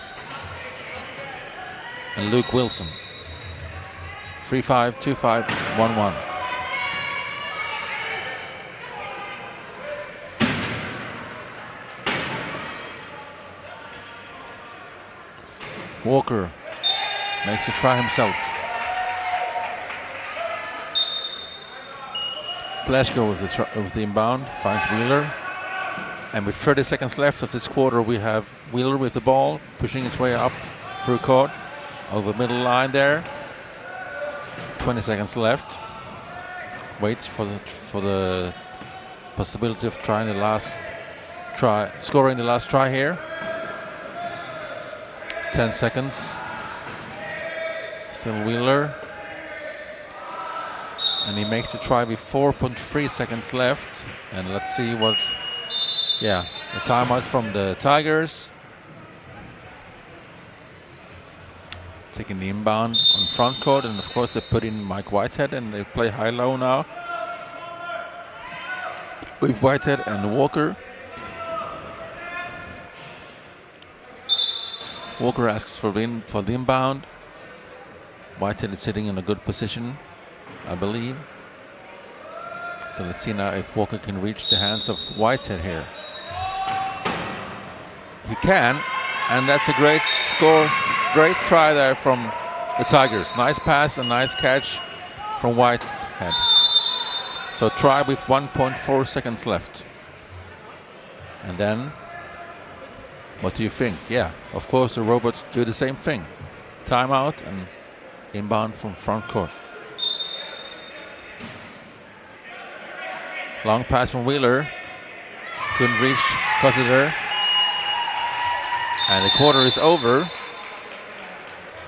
and Luke Wilson. 3-5, 2-5, 1-1. Walker makes a try himself. Plesko with the inbound, finds Wheeler. And with 30 seconds left of this quarter, we have Wheeler with the ball, pushing his way up through court, over middle line there. 20 seconds left. Waits for the possibility of trying the last try, scoring the last try here. 10 seconds. Still Wheeler. And he makes the try with 4.3 seconds left. And let's see what, yeah, the timeout from the Tigers. Taking the inbound on front court, and of course they put in Mike Whitehead and they play high-low now with Whitehead and Walker. Walker asks for the inbound. Whitehead is sitting in a good position, I believe. So let's see now if Walker can reach the hands of Whitehead here. He can, and that's a great score. Great try there from the Tigers. Nice pass and nice catch from Whitehead. So try with 1.4 seconds left. And then, what do you think? Yeah, of course the Robots do the same thing. Timeout and inbound from front court. Long pass from Wheeler. Couldn't reach Kossiter. And the quarter is over.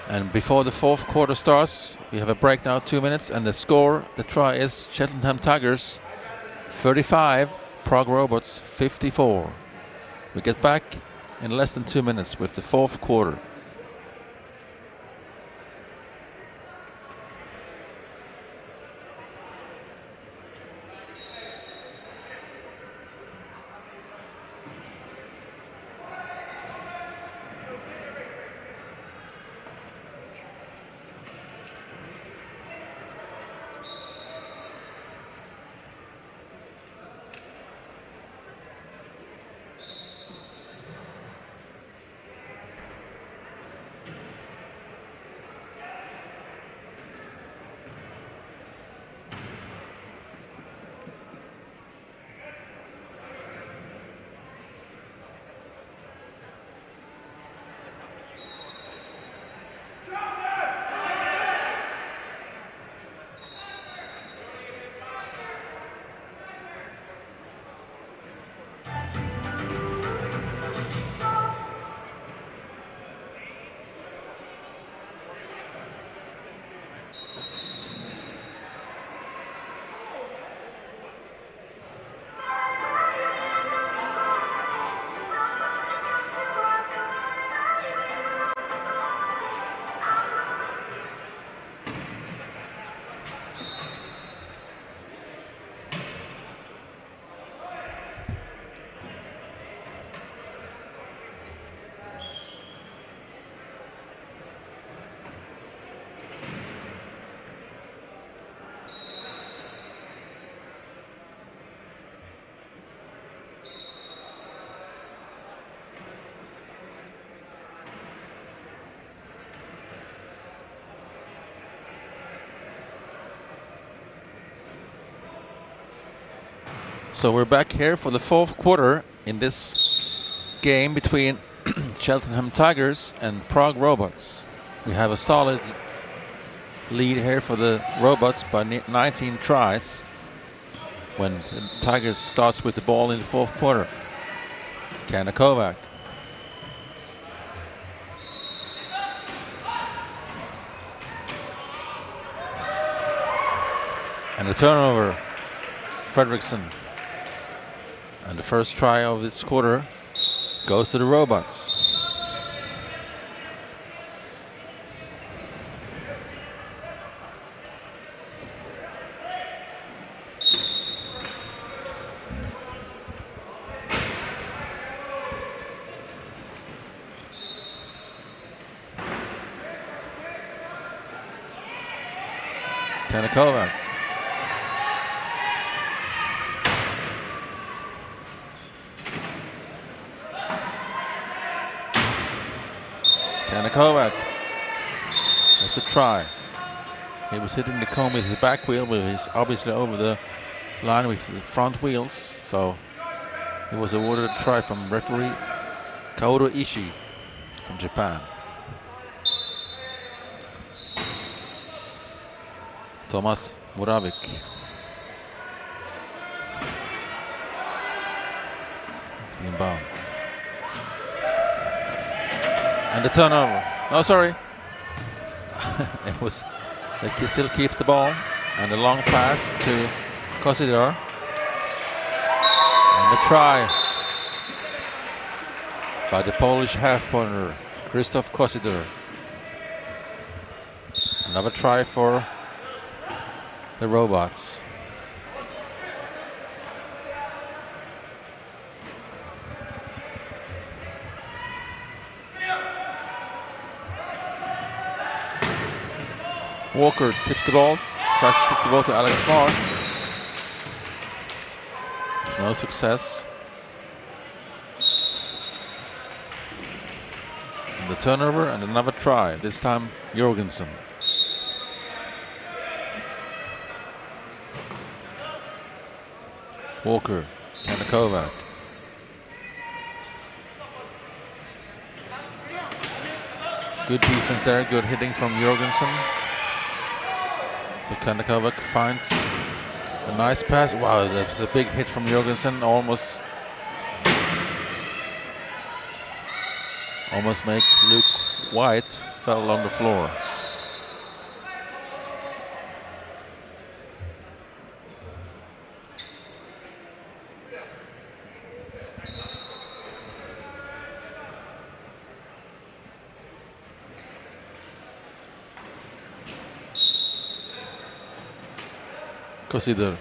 And before the fourth quarter starts, we have a break now, 2 minutes, and the score, the try is Cheltenham Tigers 35, Prague Robots 54. We get back in less than 2 minutes with the fourth quarter. So we're back here for the fourth quarter in this game between Cheltenham Tigers and Prague Robots. We have a solid lead here for the Robots by 19 tries when the Tigers starts with the ball in the fourth quarter. Kovac. And a turnover. Fredriksson. And the first try of this quarter goes to the Robots. Kovac. Kovac. That's a try. He was hitting the cone with his back wheel, but he's obviously over the line with the front wheels. So he was awarded a try from referee Kaoru Ishii from Japan. Tomas Moravik. The inbound. And the turnover. No, sorry. It was. He still keeps the ball. And a long pass to Kosidor. And the try by the Polish half-pointer, Krzysztof Kosidor. Another try for the Robots. Walker tips the ball, tries to tip the ball to Alex Smart. No success. And the turnover and another try, this time Jorgensen. Walker, Kovac. Good defense there, good hitting from Jorgensen. But Kovac finds a nice pass. Wow, that's a big hit from Jorgensen. Almost make Luke White fell on the floor. Kosidor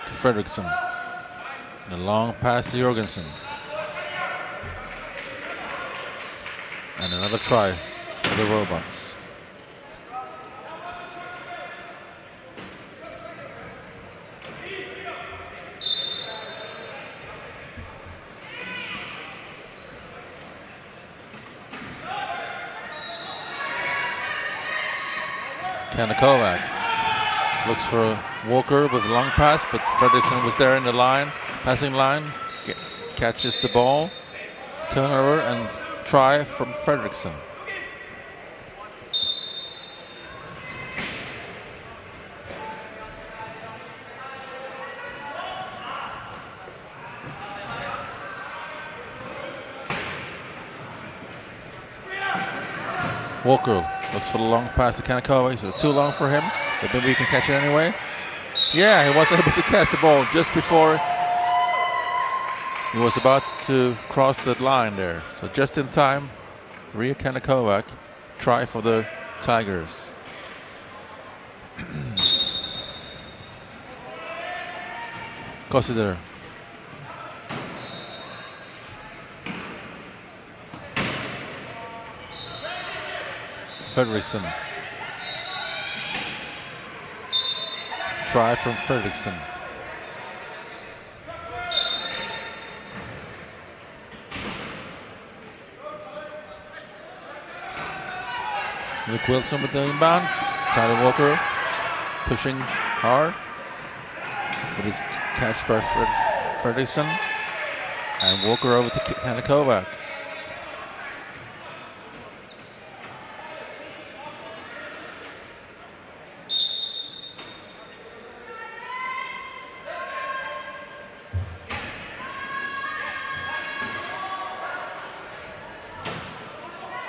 to Fredriksson. And a long pass to Jorgensen. And another try for the Robots. Kovac looks for Walker with a long pass, but Fredriksson was there in the line, passing line, catches the ball, turnover and try from Fredriksson. Walker looks for the long pass to Kovac, so too long for him. But maybe he can catch it anyway. Yeah, he was able to catch the ball just before he was about to cross the line there. So just in time, Ria Kovac try for the Tigers. Kosidor. Fredriksson. Try from Fredriksson. Luke Wilson with the inbound. Tyler Walker pushing hard, but it's Catch by Fredriksson. And Walker over to Kovac.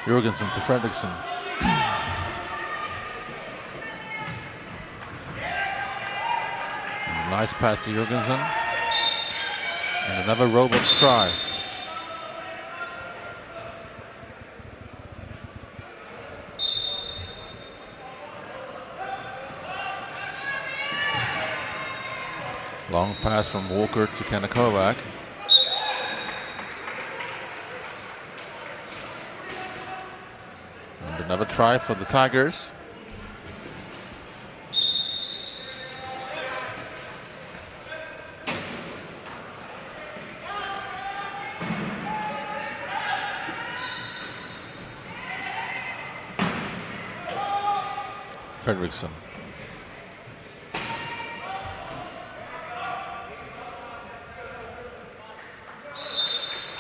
Jurgensen to Fredriksson. Nice pass to Jurgensen. And another Robots try. Long pass from Walker to Kovac. And another try for the Tigers. Fredriksson.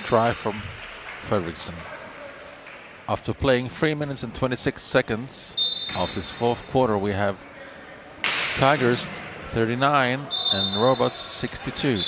Try from Fredriksson. After playing 3 minutes and 26 seconds of this fourth quarter, we have Tigers 39 and Robots 62.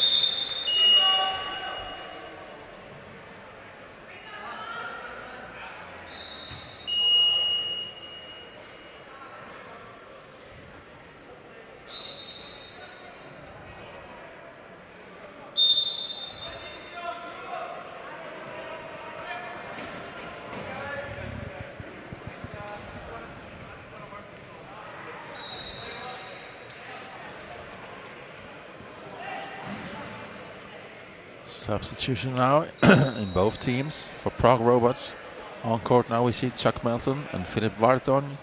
Substitution now in both teams for Prague Robots. On court now we see Chuck Melton and Filip Varton,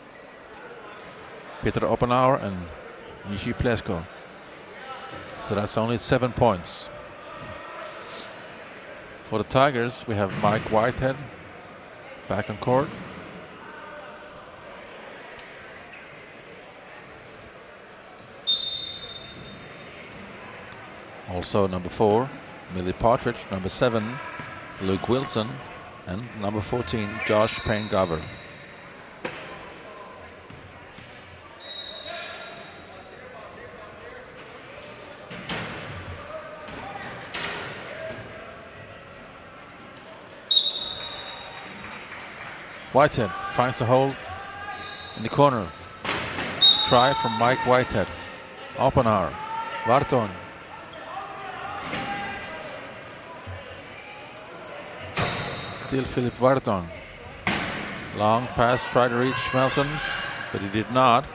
Peter Oppenauer and Michi Plesko. So that's only 7 points. For the Tigers we have Mike Whitehead back on court. Also number 4, Millie Partridge, number 7, Luke Wilson, and number 14, Josh Payne-Gover. Whitehead finds a hole in the corner. Try from Mike Whitehead. Oppenauer, Varton. Still Filip Varton. Long pass, tried to reach Melton, but he did not.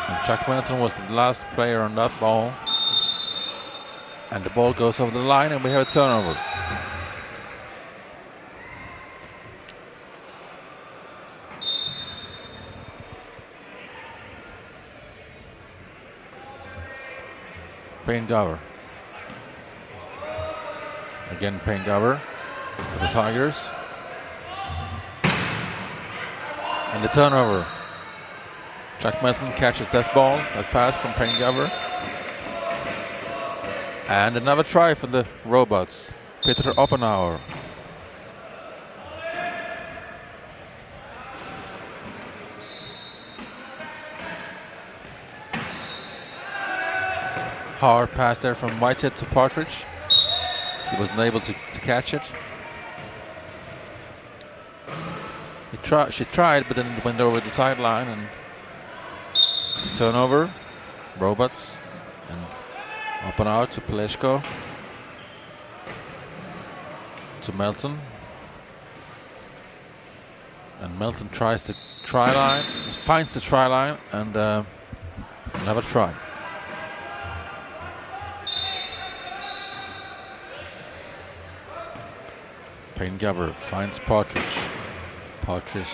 And Chuck Melton was the last player on that ball. And the ball goes over the line and we have a turnover. Payne-Gover. Again Payne-Gover. For the Tigers. And the turnover. Chuck Melton catches that ball, that pass from Payne-Gover. And another try for the Robots. Peter Oppenauer. Hard pass there from Whitehead to Partridge. He wasn't able to catch it. She tried, but then it went over the sideline and it's a turnover. Robots and Oppenauer to Plesko. To Melton. And Melton tries the try line, finds the try line, and another try. Payne-Gover finds Partridge. Partridge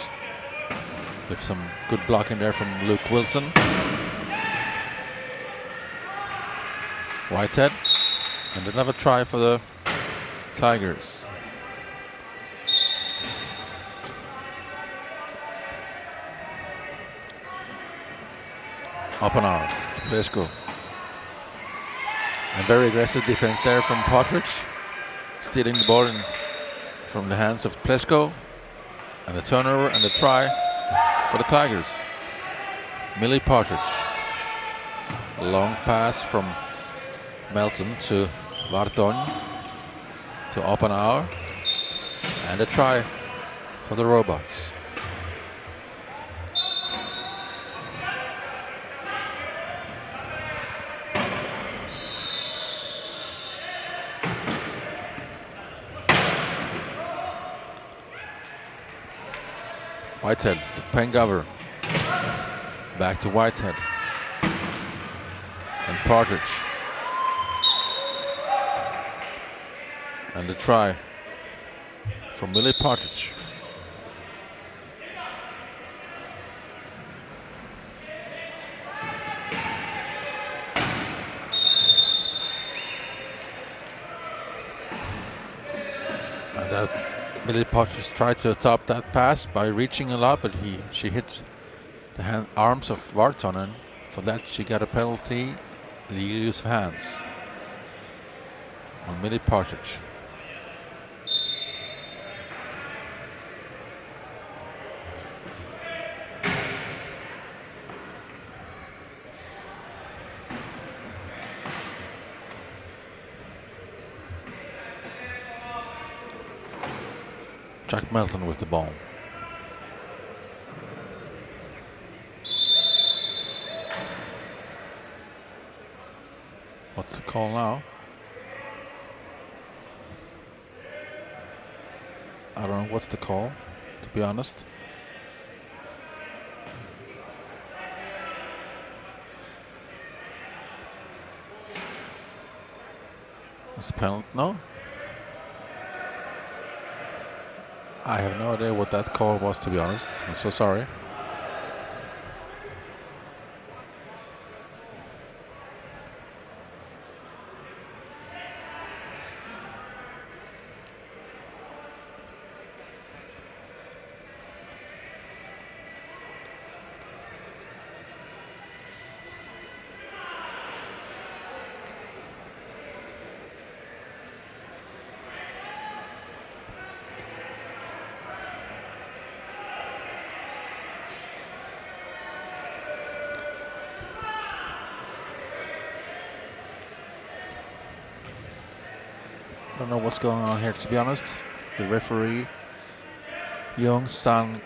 with some good blocking there from Luke Wilson. Whitehead. And another try for the Tigers. Oppenauer, Plesko. A very aggressive defense there from Partridge, stealing the ball from the hands of Plesko, and the turnover and the try for the Tigers. Millie Partridge. A long pass from Melton to Varton to Oppenauer, and a try for the Robots. Whitehead to Pengover. Back to Whitehead. And Partridge. And the try from Millie Partridge. And that Millie Partridge tried to top that pass by reaching a lot, but she hits the arms of Vartonen. For that, she got a penalty, legal use of hands on Millie Partridge. Jack Melton with the ball. What's the call now? I don't know what's the call, to be honest. What's the penalty? No? I have no idea what that call was, to be honest. I'm so sorry. I don't know what's going on here, to be honest. The referee, Young Sang-un,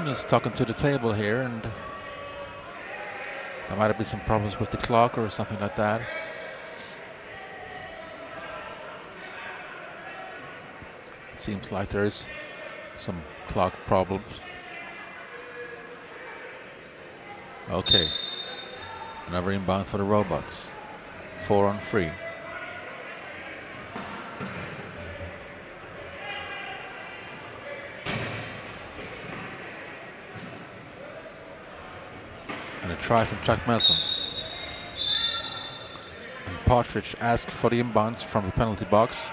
is talking to the table here, and there might have been some problems with the clock or something like that. It seems like there is some clock problems. Okay, another inbound for the Robots. 4-on-3. And a try from Jack Melton. And Partridge asked for the inbounds from the penalty box.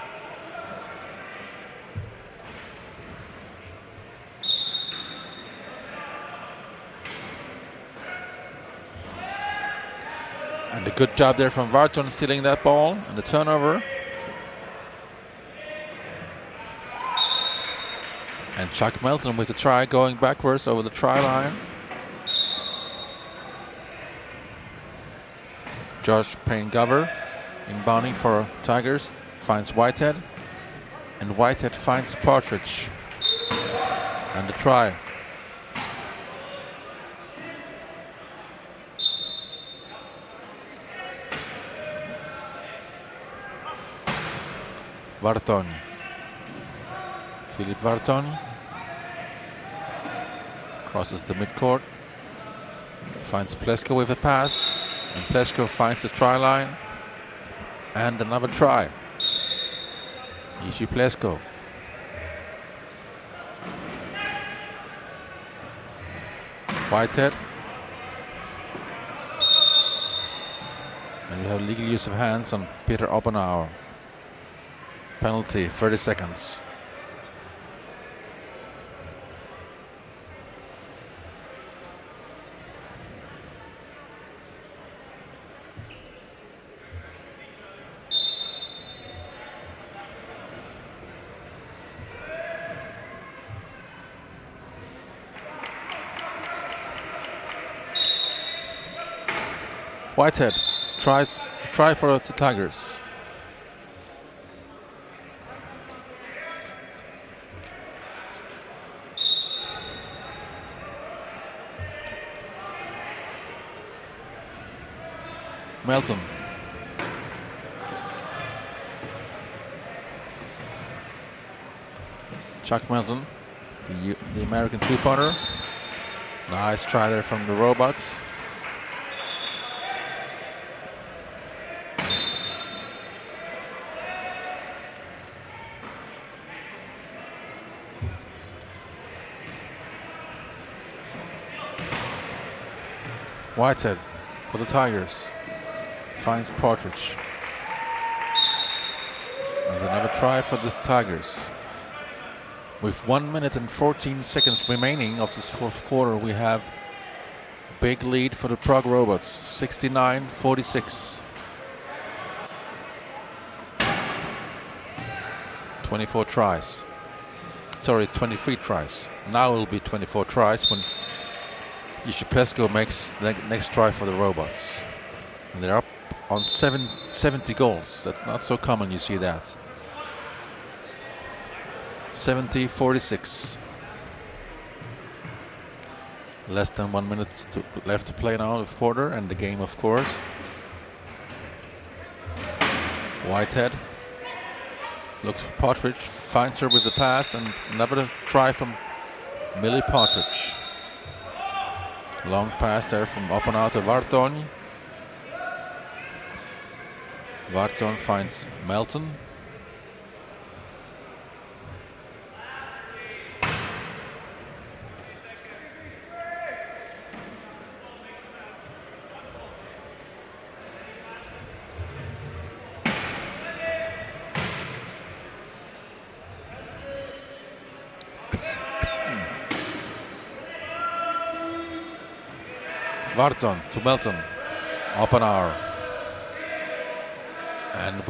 And a good job there from Varton stealing that ball and the turnover. And Chuck Melton with the try going backwards over the try line. Josh Payne-Gover inbounding for Tigers, finds Whitehead, and Whitehead finds Partridge. And the try. Varton. Philippe Varton crosses the midcourt, finds Plesko with a pass, and Plesko finds the try line, and another try. Ishi Plesko. Whitehead. And you have legal use of hands on Peter Oppenauer. Penalty, 30 seconds. Whitehead try for the Tigers. Melton. Chuck Melton, the American two-pointer. Nice try there from the Robots. Whitehead for the Tigers. Finds Partridge. And another try for the Tigers. With 1 minute and 14 seconds remaining of this fourth quarter, we have a big lead for the Prague Robots, 69-46. 24 tries. Sorry, 23 tries. Now it will be 24 tries when Yusupescu makes the next try for the Robots. And they're up on 70 goals. That's not so common, you see that. 70-46. Less than 1 minute left to play now of quarter, and the game, of course. Whitehead looks for Partridge, finds her with the pass, and another try from Millie Partridge. Long pass there from up and out to Varton. Varton finds Melton. Varton to Melton, up an hour, and it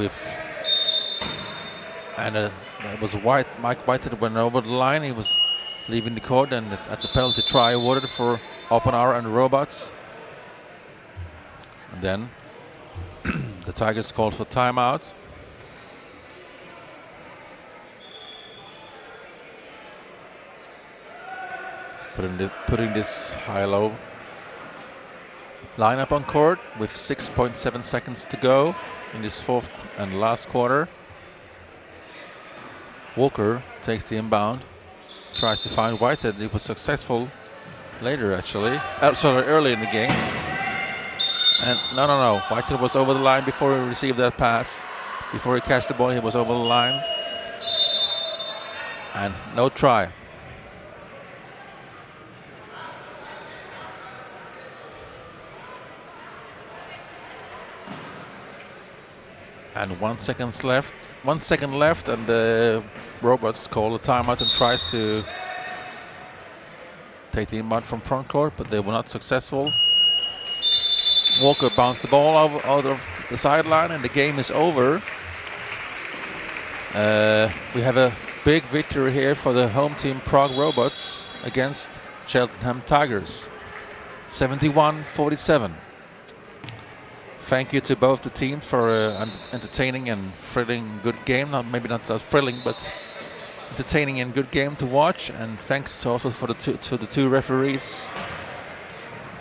was Mike Whitehead went over the line. He was leaving the court, and that's a penalty try awarded for Oppenauer and the Robots. And then the Tigers called for timeout. Putting this high-low lineup on court with 6.7 seconds to go in this fourth and last quarter. Walker takes the inbound, tries to find Whitehead. He was successful later, actually. Early in the game. And no. Whitehead was over the line before he received that pass. Before he catched the ball, he was over the line. And no try. And 1 second left, and the Robots call a timeout and tries to take the inbound from front court, but they were not successful. Walker bounced the ball out of the sideline, and the game is over. We have a big victory here for the home team Prague Robots against Cheltenham Tigers, 71-47. Thank you to both the teams for an entertaining and thrilling good game. Maybe not so thrilling, but entertaining and good game to watch. And thanks also for the two referees,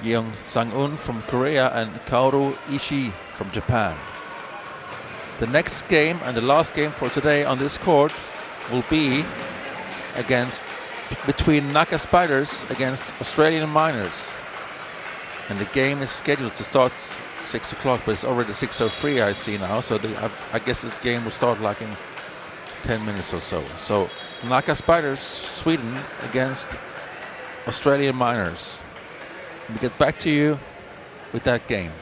Yeong Sang-un from Korea and Kaoru Ishii from Japan. The next game and the last game for today on this court will be between Naka Spiders against Australian Miners. And the game is scheduled to start 6 o'clock, but it's already 6:03 I see now, so I guess this game will start like in 10 minutes or so. So Naka Spiders, Sweden against Australian Miners. We'll get back to you with that game.